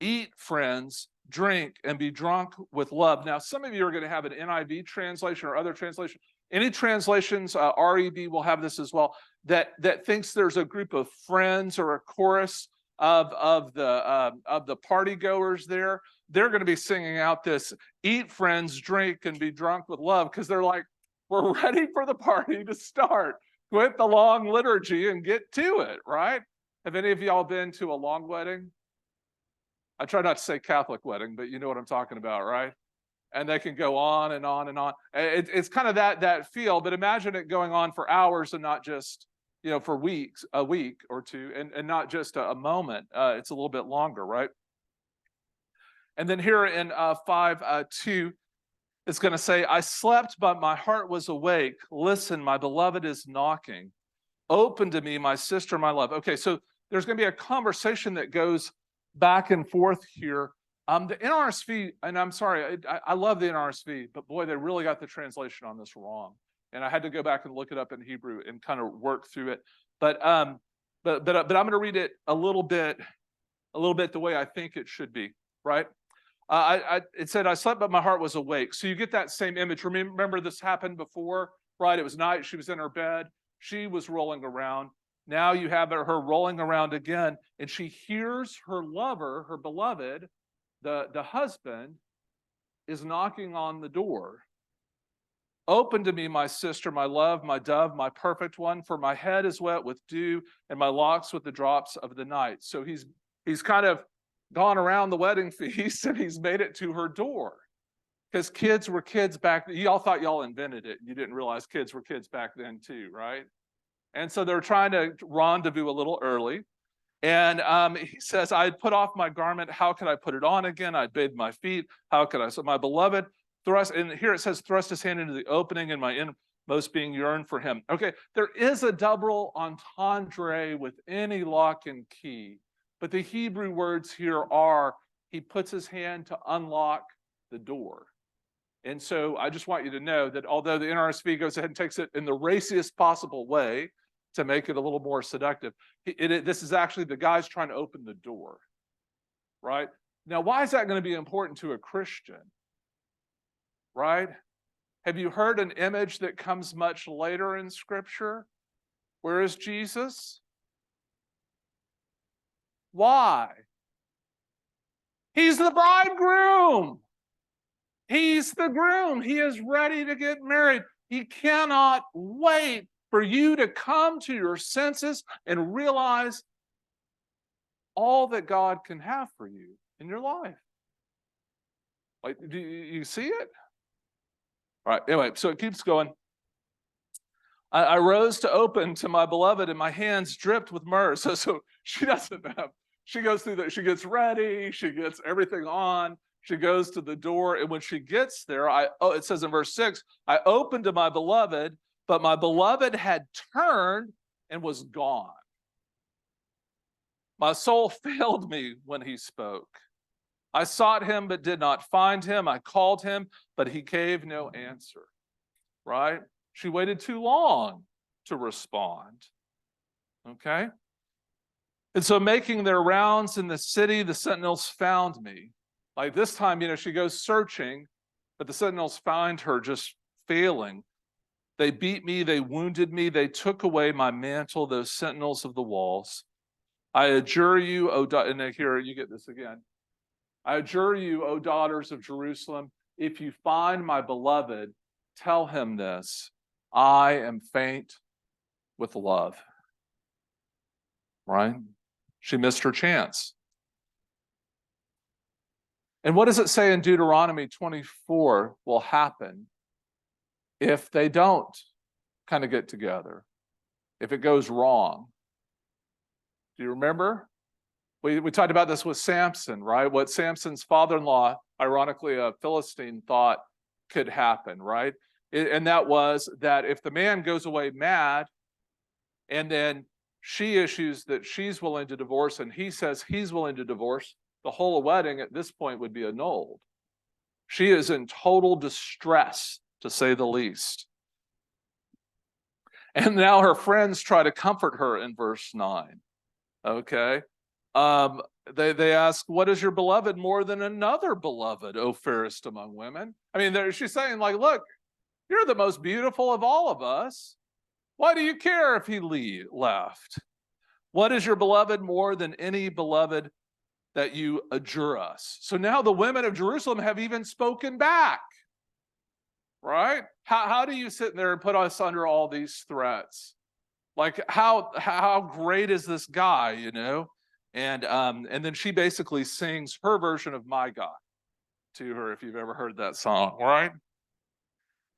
Eat, friends, drink, and be drunk with love. Now, some of you are going to have an NIV translation or other translation. Any translations, REB will have this as well, that thinks there's a group of friends or a chorus of the party goers there. They're going to be singing out this, eat, friends, drink, and be drunk with love, because they're like, we're ready for the party to start. Quit the long liturgy and get to it, right? Have any of y'all been to a long wedding? I try not to say Catholic wedding, but you know what I'm talking about, right? And they can go on and on and on. It's kind of that feel, but imagine it going on for hours and not just, for weeks, a week or two, and not just a moment. It's a little bit longer, right? And then here in 5:2, it's going to say, I slept, but my heart was awake. Listen, my beloved is knocking. Open to me, my sister, my love. Okay, so there's going to be a conversation that goes back and forth here. The NRSV, and I'm sorry, I love the NRSV, but boy, they really got the translation on this wrong. And I had to go back and look it up in Hebrew and kind of work through it. But I'm going to read it a little bit the way I think it should be, right? It said, I slept, but my heart was awake. So you get that same image. Remember this happened before, right? It was night. She was in her bed. She was rolling around. Now you have her rolling around again, and she hears her lover, her beloved, the husband, is knocking on the door. Open to me, my sister, my love, my dove, my perfect one, for my head is wet with dew and my locks with the drops of the night. So he's kind of gone around the wedding feast and he's made it to her door. Because kids were kids back then. Y'all thought y'all invented it. You didn't realize kids were kids back then too, right? And so they're trying to rendezvous a little early. And he says, I had put off my garment. How could I put it on again? I bathed my feet. How could I? So my beloved thrust, and here it says, thrust his hand into the opening, and my inmost being yearned for him. Okay, there is a double entendre with any lock and key. But the Hebrew words here are, he puts his hand to unlock the door. And so I just want you to know that although the NRSV goes ahead and takes it in the raciest possible way to make it a little more seductive, this is actually the guy's trying to open the door, right? Now, why is that going to be important to a Christian? right? Have you heard an image that comes much later in Scripture? Where is Jesus? Why? He's the bridegroom. He's the groom. He is ready to get married. He cannot wait for you to come to your senses and realize all that God can have for you in your life. Like, do you see it? All right, anyway, so it keeps going. I rose to open to my beloved, and my hands dripped with myrrh. So she doesn't have, she goes through that, she gets ready, she gets everything on, she goes to the door, and when she gets there, it says in verse 6, I opened to my beloved, but my beloved had turned and was gone. My soul failed me when he spoke. I sought him, but did not find him. I called him, but he gave no answer. Right? She waited too long to respond. Okay? And so, making their rounds in the city, the sentinels found me. Like this time, she goes searching, but the sentinels find her just failing. They beat me, they wounded me, they took away my mantle, those sentinels of the walls. I adjure you, and here you get this again. I adjure you, O daughters of Jerusalem, if you find my beloved, tell him this, I am faint with love. Right? She missed her chance. And what does it say in Deuteronomy 24 will happen if they don't kind of get together? If it goes wrong? Do you remember? We talked about this with Samson, right? What Samson's father-in-law, ironically a Philistine, thought could happen, right? And that was that if the man goes away mad and then she issues that she's willing to divorce and he says he's willing to divorce, the whole wedding at this point would be annulled. She is in total distress, to say the least. And now her friends try to comfort her in verse 9. Okay? They ask, what is your beloved more than another beloved, O fairest among women? I mean, she's saying, like, look, you're the most beautiful of all of us. Why do you care if he left? What is your beloved more than any beloved that you adjure us? So now the women of Jerusalem have even spoken back, right? How do you sit there and put us under all these threats? Like, how great is this guy, And then she basically sings her version of My God to her, if you've ever heard that song, right?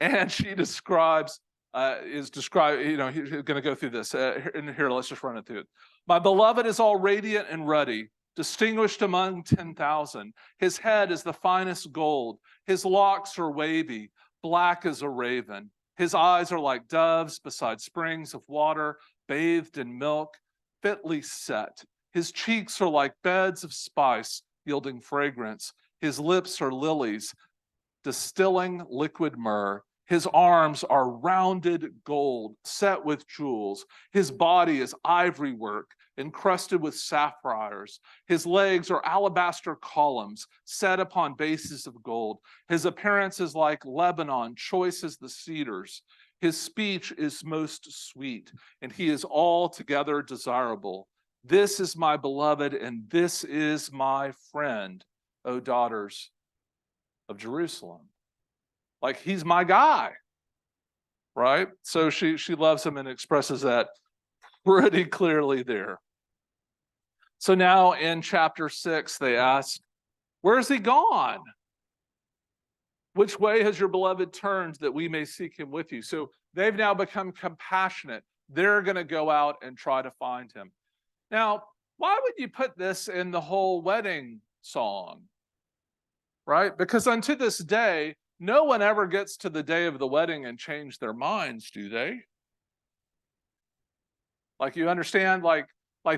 And she is described, he's going to go through this. Here, let's just run it through. My beloved is all radiant and ruddy, distinguished among 10,000. His head is the finest gold. His locks are wavy, black as a raven. His eyes are like doves beside springs of water, bathed in milk, fitly set. His cheeks are like beds of spice, yielding fragrance. His lips are lilies, distilling liquid myrrh. His arms are rounded gold, set with jewels. His body is ivory work, encrusted with sapphires. His legs are alabaster columns, set upon bases of gold. His appearance is like Lebanon, choice as the cedars. His speech is most sweet, and he is altogether desirable. This is my beloved, and this is my friend, O daughters of Jerusalem. Like, he's my guy, right? So she loves him and expresses that pretty clearly there. So now in chapter 6, they ask, where is he gone? Which way has your beloved turned that we may seek him with you? So they've now become compassionate. They're going to go out and try to find him. Now, why would you put this in the whole wedding song? Right? Because unto this day, no one ever gets to the day of the wedding and change their minds, do they? Like, you understand, like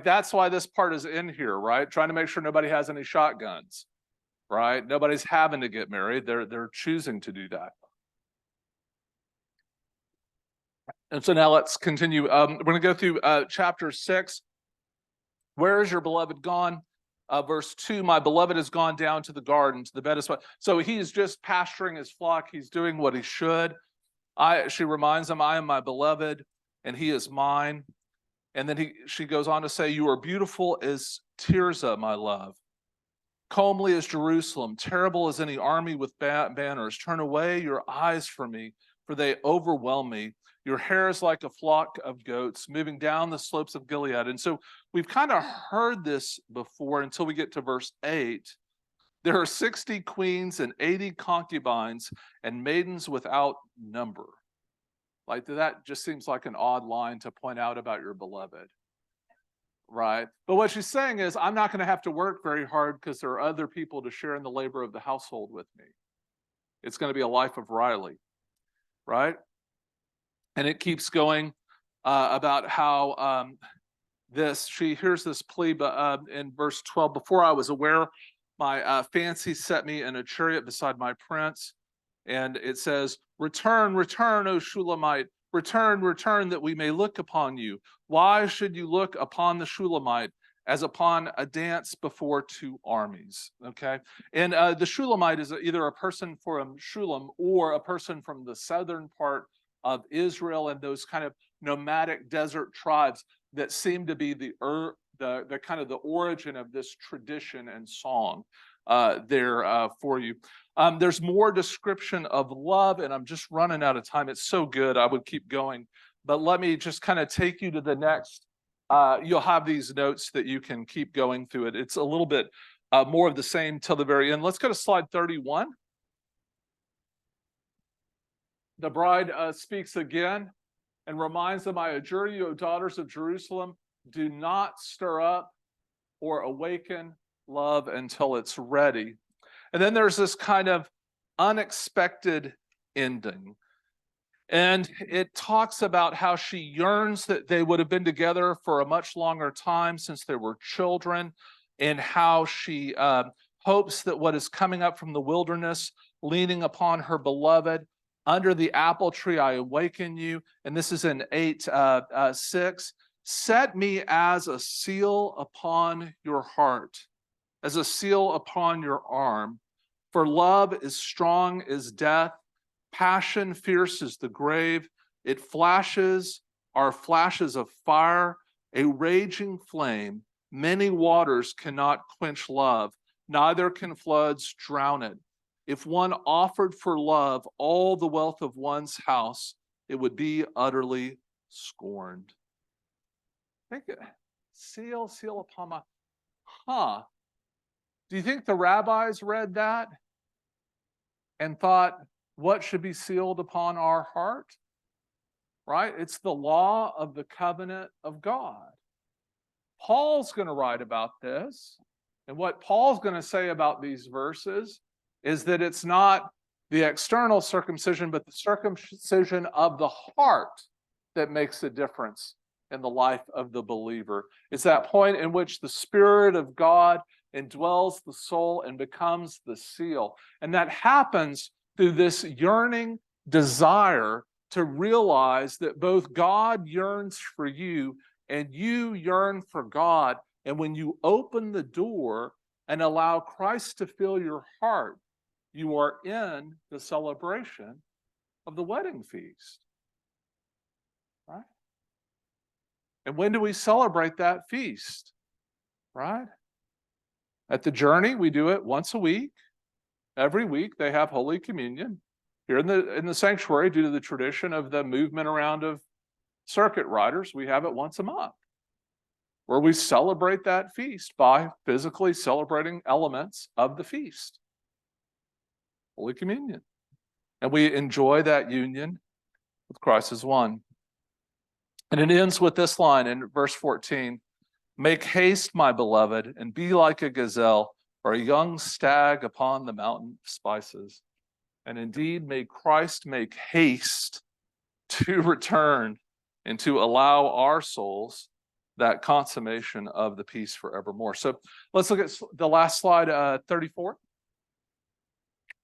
that's why this part is in here, right? Trying to make sure nobody has any shotguns, right? Nobody's having to get married. They're choosing to do that. And so now let's continue. We're going to go through chapter 6. Where is your beloved gone? Verse 2, my beloved has gone down to the garden, to the bed of. So he's just pasturing his flock. He's doing what he should. She reminds him, I am my beloved, and he is mine. And then she goes on to say, you are beautiful as Tirzah, my love. Comely as Jerusalem, terrible as any army with banners. Turn away your eyes from me, for they overwhelm me. Your hair is like a flock of goats moving down the slopes of Gilead. And so we've kind of heard this before until we get to verse 8. There are 60 queens and 80 concubines and maidens without number. Like that just seems like an odd line to point out about your beloved, right? But what she's saying is, I'm not going to have to work very hard because there are other people to share in the labor of the household with me. It's going to be a life of Riley, right? And it keeps going about how she hears this plea in verse 12, before I was aware, my fancy set me in a chariot beside my prince. And it says, return, return, O Shulamite, return, return, that we may look upon you. Why should you look upon the Shulamite as upon a dance before two armies? Okay. And the Shulamite is either a person from Shulam or a person from the southern part of Israel and those kind of nomadic desert tribes that seem to be the kind of the origin of this tradition and song there for you. There's more description of love, and I'm just running out of time. It's so good. I would keep going, but let me just kind of take you to the next. You'll have these notes that you can keep going through it. It's a little bit more of the same till the very end. Let's go to slide 31. The bride speaks again and reminds them, I adjure you, O daughters of Jerusalem, do not stir up or awaken love until it's ready. And then there's this kind of unexpected ending. And it talks about how she yearns that they would have been together for a much longer time since they were children, and how she hopes that what is coming up from the wilderness, leaning upon her beloved, under the apple tree I awaken you. And this is in 8:6. Set me as a seal upon your heart, as a seal upon your arm. For love is strong as death, passion fierce as the grave. It flashes, are flashes of fire, a raging flame. Many waters cannot quench love, neither can floods drown it. If one offered for love all the wealth of one's house, it would be utterly scorned. Think it. Seal upon my, Do you think the rabbis read that and thought, what should be sealed upon our heart? Right? It's the law of the covenant of God. Paul's going to write about this. And what Paul's going to say about these verses is that it's not the external circumcision, but the circumcision of the heart that makes a difference in the life of the believer. It's that point in which the Spirit of God indwells the soul and becomes the seal. And that happens through this yearning desire to realize that both God yearns for you and you yearn for God. And when you open the door and allow Christ to fill your heart, you are in the celebration of the wedding feast. Right? And when do we celebrate that feast? Right? At the Journey, we do it once a week. Every week they have Holy Communion. Here in the sanctuary, due to the tradition of the movement around of circuit riders, we have it once a month, where we celebrate that feast by physically celebrating elements of the feast. Holy Communion. And we enjoy that union with Christ as one. And it ends with this line in verse 14. Make haste, my beloved, and be like a gazelle or a young stag upon the mountain of spices. And indeed, may Christ make haste to return and to allow our souls that consummation of the peace forevermore. So let's look at the last slide, 34.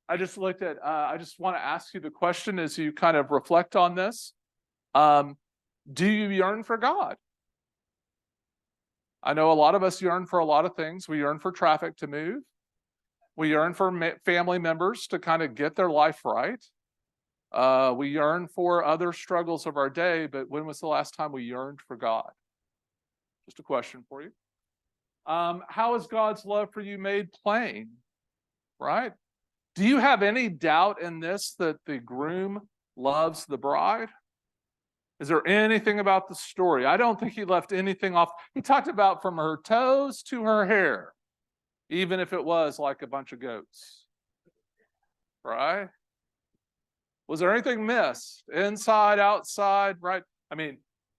I just want to ask you the question as you kind of reflect on this. Do you yearn for God? I know a lot of us yearn for a lot of things. We yearn for traffic to move. We yearn for family members to kind of get their life right. We yearn for other struggles of our day, but when was the last time we yearned for God? Just a question for you. How is God's love for you made plain? Right? Do you have any doubt in this that the groom loves the bride? Is there anything about the story? I don't think he left anything off. He talked about from her toes to her hair, even if it was like a bunch of goats. Right? Was there anything missed? Inside, outside, right? I mean,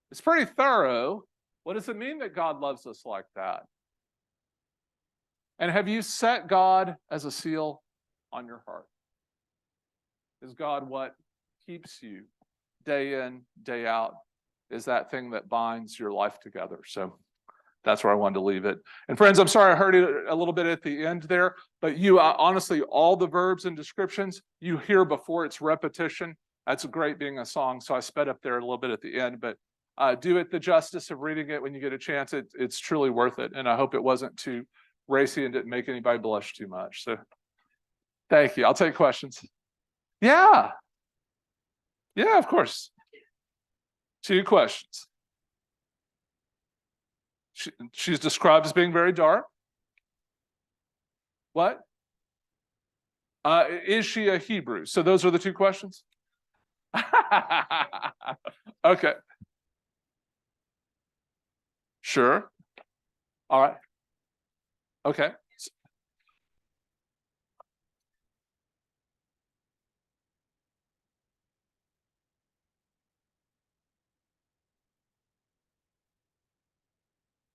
it's pretty thorough. What does it mean that God loves us like that? And have you set God as a seal on your heart? Is God what keeps you day in, day out? Is that thing that binds your life together? So that's where I wanted to leave it. And friends, I'm sorry I heard it a little bit at the end there, but you honestly, all the verbs and descriptions you hear before it's repetition. That's great being a song. So I sped up there a little bit at the end, but do it the justice of reading it when you get a chance. It's truly worth it. And I hope it wasn't too racy and didn't make anybody blush too much. So thank you. I'll take questions. Yeah. Yeah, of course. 2 questions. She's described as being very dark. What? Is she a Hebrew? So those are the 2 questions? Okay. Sure. All right. Okay.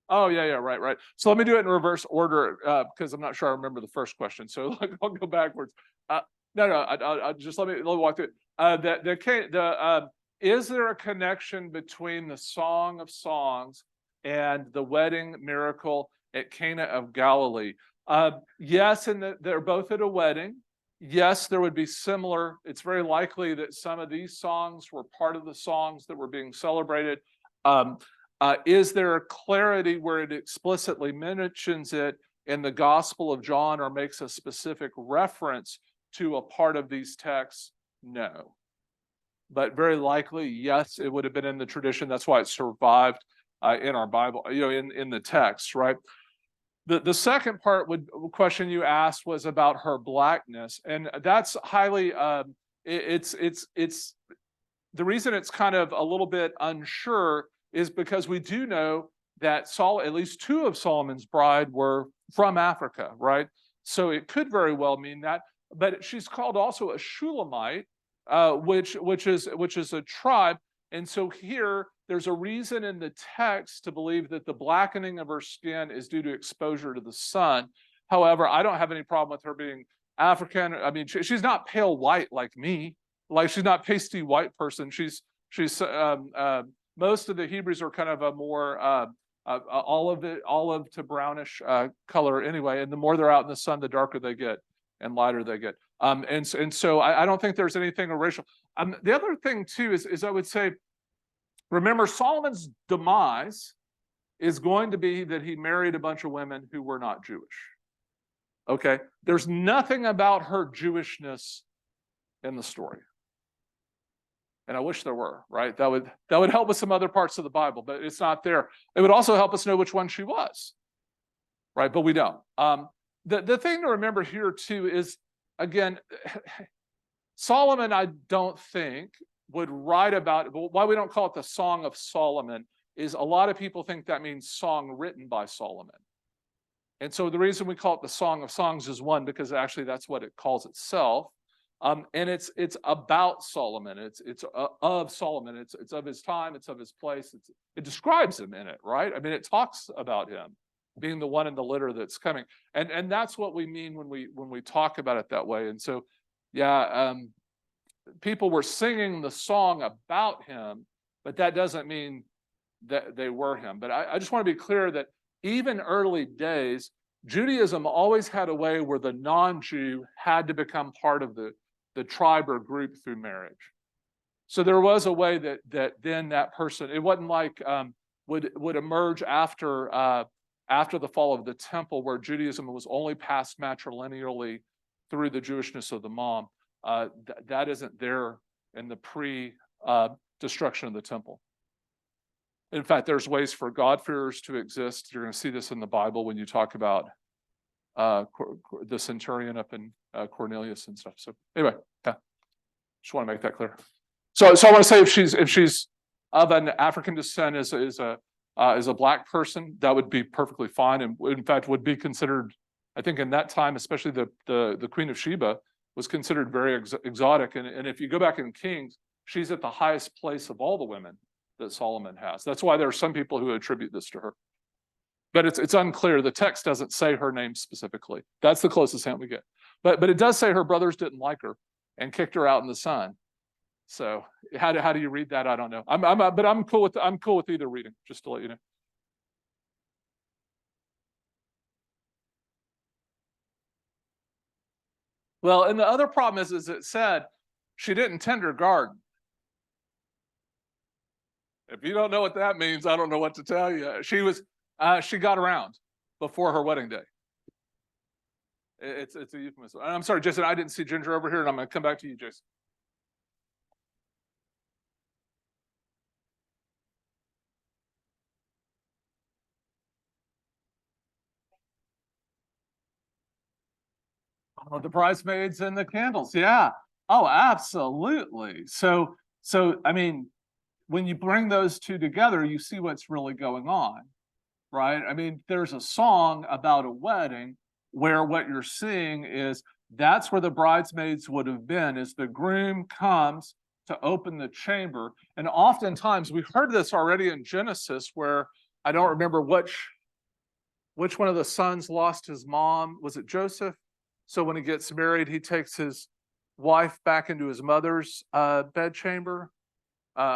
Oh, yeah, right. So let me do it in reverse order because I'm not sure I remember the first question. So I'll go backwards. No, I just let me walk through it. Is there a connection between the Song of Songs and the wedding miracle at Cana of Galilee? Yes, and they're both at a wedding. Yes, there would be similar. It's very likely that some of these songs were part of the songs that were being celebrated. Is there a clarity where it explicitly mentions it in the Gospel of John or makes a specific reference to a part of these texts? No. But very likely, yes, it would have been in the tradition. That's why it survived in our Bible, in the text, right? The second question you asked was about her blackness, and that's highly. It's the reason it's kind of a little bit unsure is because we do know that at least 2 of Solomon's bride were from Africa, right? So it could very well mean that. But she's called also a Shulamite, which is a tribe. And so here, there's a reason in the text to believe that the blackening of her skin is due to exposure to the sun. However, I don't have any problem with her being African. I mean, she's not pale white like me. Like she's not pasty white person. She's most of the Hebrews are kind of a more olive to brownish color anyway. And the more they're out in the sun, the darker they get and lighter they get. And so I don't think there's anything racial. The other thing too is I would say, remember Solomon's demise is going to be that he married a bunch of women who were not Jewish. Okay, there's nothing about her Jewishness in the story. And I wish there were, right? That would help with some other parts of the Bible, but it's not there. It would also help us know which one she was, right? But we don't. The thing to remember here too is, again, Solomon, I don't think, would write about, why we don't call it the Song of Solomon is a lot of people think that means song written by Solomon. And so the reason we call it the Song of Songs is one, because actually that's what it calls itself. And it's about Solomon. It's of Solomon. It's of his time. It's of his place. It describes him in it, right? I mean, it talks about him being the one in the litter that's coming, and that's what we mean when we talk about it that way. And so, yeah, people were singing the song about him, but that doesn't mean that they were him. But I just want to be clear that even early days, Judaism always had a way where the non-Jew had to become part of the tribe or group through marriage. So there was a way that then that person, it wasn't like would emerge after after the fall of the temple, where Judaism was only passed matrilineally through the Jewishness of the mom. That isn't there in the pre-destruction of the temple. In fact, there's ways for God-fearers to exist. You're going to see this in the Bible when you talk about the centurion up in Cornelius and stuff. So anyway, yeah, just want to make that clear. So I want to say if she's of an African descent, is a Black person, that would be perfectly fine, and in fact would be considered, I think in that time, especially the Queen of Sheba was considered very exotic. And if you go back in Kings, she's at the highest place of all the women that Solomon has. That's why there are some people who attribute this to her. But it's unclear. The text doesn't say her name specifically. That's the closest hint we get. But it does say her brothers didn't like her and kicked her out in the sun. So how do you read that? I don't know. But I'm cool with either reading, just to let you know. Well, and the other problem is it said she didn't tend her garden. If you don't know what that means, I don't know what to tell you. She got around before her wedding day. It's a euphemism. I'm sorry, Jason, I didn't see Ginger over here, and I'm going to come back to you, Jason. Oh, the bridesmaids and the candles, yeah. Oh, absolutely. So I mean, when you bring those two together, you see what's really going on, right? I mean, there's a song about a wedding where what you're seeing is that's where the bridesmaids would have been, as the groom comes to open the chamber. And oftentimes, we've heard this already in Genesis, where I don't remember which one of the sons lost his mom. Was it Joseph? So when he gets married, he takes his wife back into his mother's bedchamber,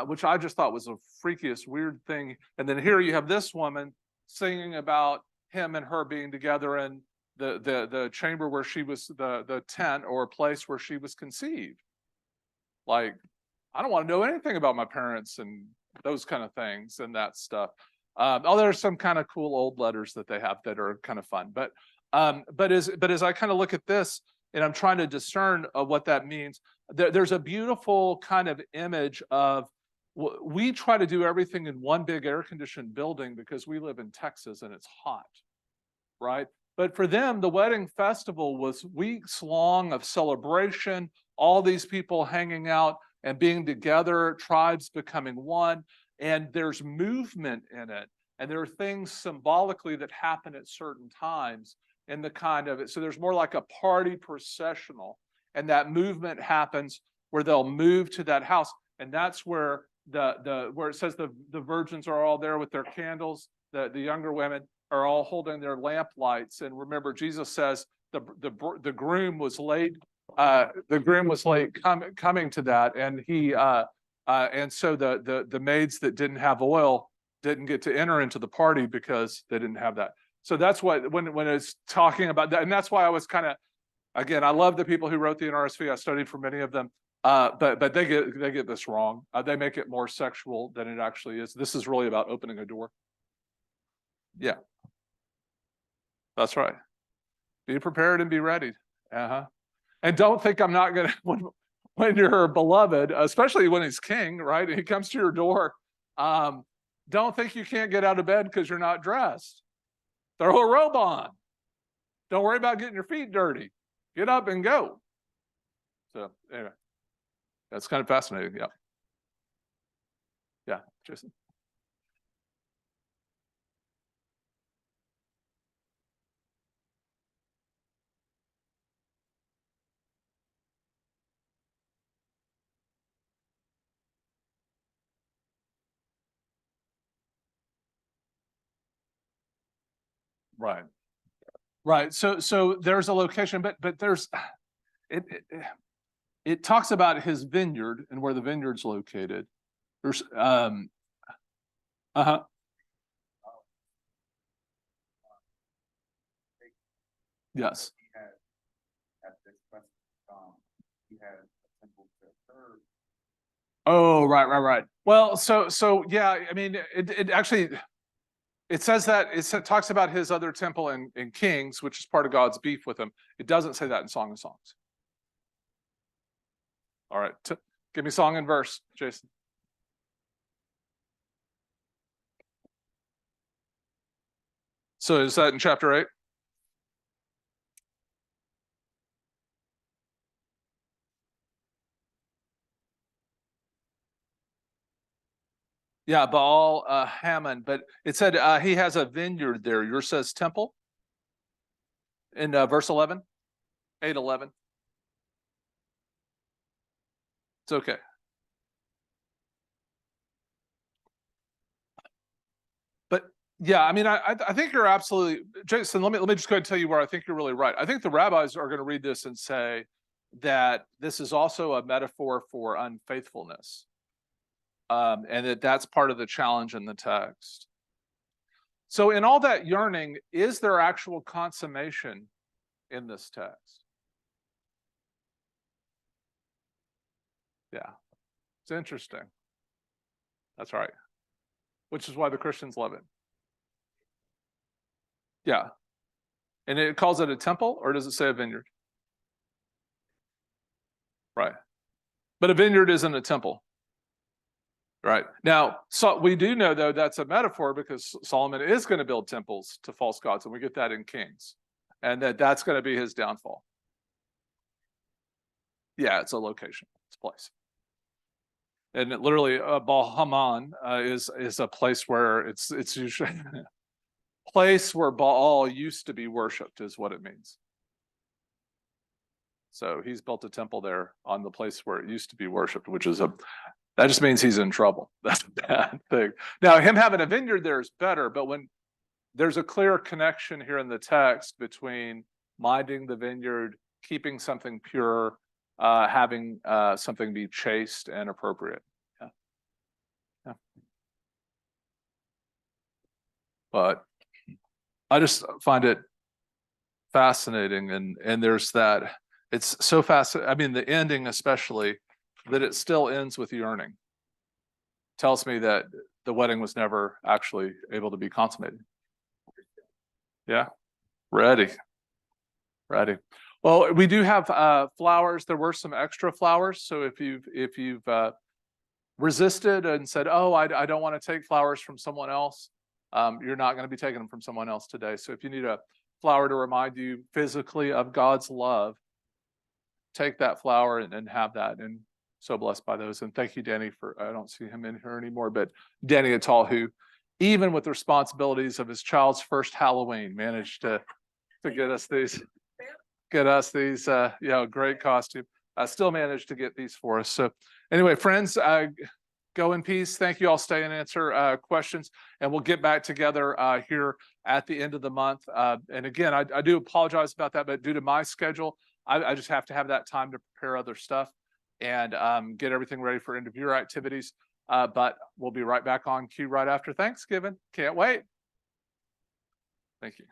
which I just thought was a freakiest, weird thing. And then here you have this woman singing about him and her being together in the chamber where she was, the tent or place where she was conceived. Like, I don't want to know anything about my parents and those kind of things and that stuff. There's some kind of cool old letters that they have that are kind of fun. But as I kind of look at this and I'm trying to discern what that means, there's a beautiful kind of image of, we try to do everything in one big air-conditioned building because we live in Texas and it's hot, right? But for them, the wedding festival was weeks long of celebration, all these people hanging out and being together, tribes becoming one, and there's movement in it. And there are things symbolically that happen at certain times in the kind of it. So there's more like a party processional, and that movement happens where they'll move to that house. And that's where where it says the virgins are all there with their candles, the younger women are all holding their lamp lights. And remember, Jesus says the groom was late. The groom was late coming to that, and he and so the maids that didn't have oil didn't get to enter into the party because they didn't have that. So that's what when it's talking about that, and that's why I was kind of, again, I love the people who wrote the NRSV. I studied for many of them, but they get this wrong. They make it more sexual than it actually is. This is really about opening a door. Yeah, that's right. Be prepared and be ready. And don't think I'm not gonna when you're beloved, especially when he's king, right? And he comes to your door. Don't think you can't get out of bed because you're not dressed. Throw a robe on. Don't worry about getting your feet dirty. Get up and go. So anyway, that's kind of fascinating. Yeah. Yeah, Jason. Right. Right. So there's a location, but there's it talks about his vineyard and where the vineyard's located. There's uh-huh. Yes. Oh, right. Well, so yeah, I mean, it actually, It says that it talks about his other temple in Kings, which is part of God's beef with him. It doesn't say that in Song of Songs. All right, give me song and verse, Jason. So is that in chapter 8? Yeah, Baal Hammon, but it said he has a vineyard there. Yours says temple in verse 11, 8:11. It's okay. But yeah, I mean, I think you're absolutely, Jason. Let me just go ahead and tell you where I think you're really right. I think the rabbis are going to read this and say that this is also a metaphor for unfaithfulness, and that's part of the challenge in the text. So, in all that yearning, is there actual consummation in this text? Yeah, it's interesting. That's right. Which is why the Christians love it. Yeah. And it calls it a temple, or does it say a vineyard? Right. But a vineyard isn't a temple. Right. Now, so we do know, though, that's a metaphor because Solomon is going to build temples to false gods, and we get that in Kings, and that's going to be his downfall. Yeah, it's a location, it's a place. And it literally, Baal Haman is a place where it's usually place where Baal used to be worshipped is what it means. So he's built a temple there on the place where it used to be worshipped, which is that just means he's in trouble. That's a bad thing. Now, him having a vineyard there is better, but when there's a clear connection here in the text between minding the vineyard, keeping something pure, having something be chaste and appropriate. Yeah. Yeah. But I just find it fascinating, and there's that. It's so fascinating. I mean, the ending, especially, that it still ends with yearning, tells me that the wedding was never actually able to be consummated. Yeah, ready. Well, we do have flowers. There were some extra flowers, so if you've resisted and said, "Oh, I don't want to take flowers from someone else," you're not going to be taking them from someone else today. So if you need a flower to remind you physically of God's love, take that flower and have that. And so blessed by those. And thank you, Danny, I don't see him in here anymore, but Danny Attal, who, even with the responsibilities of his child's first Halloween, managed to get us these great costume. I still managed to get these for us. So anyway, friends, go in peace. Thank you. I'll stay and answer questions, and we'll get back together here at the end of the month. And again, I do apologize about that, but due to my schedule, I just have to have that time to prepare other stuff and get everything ready for end of year activities. But we'll be right back on cue right after Thanksgiving. Can't wait. Thank you.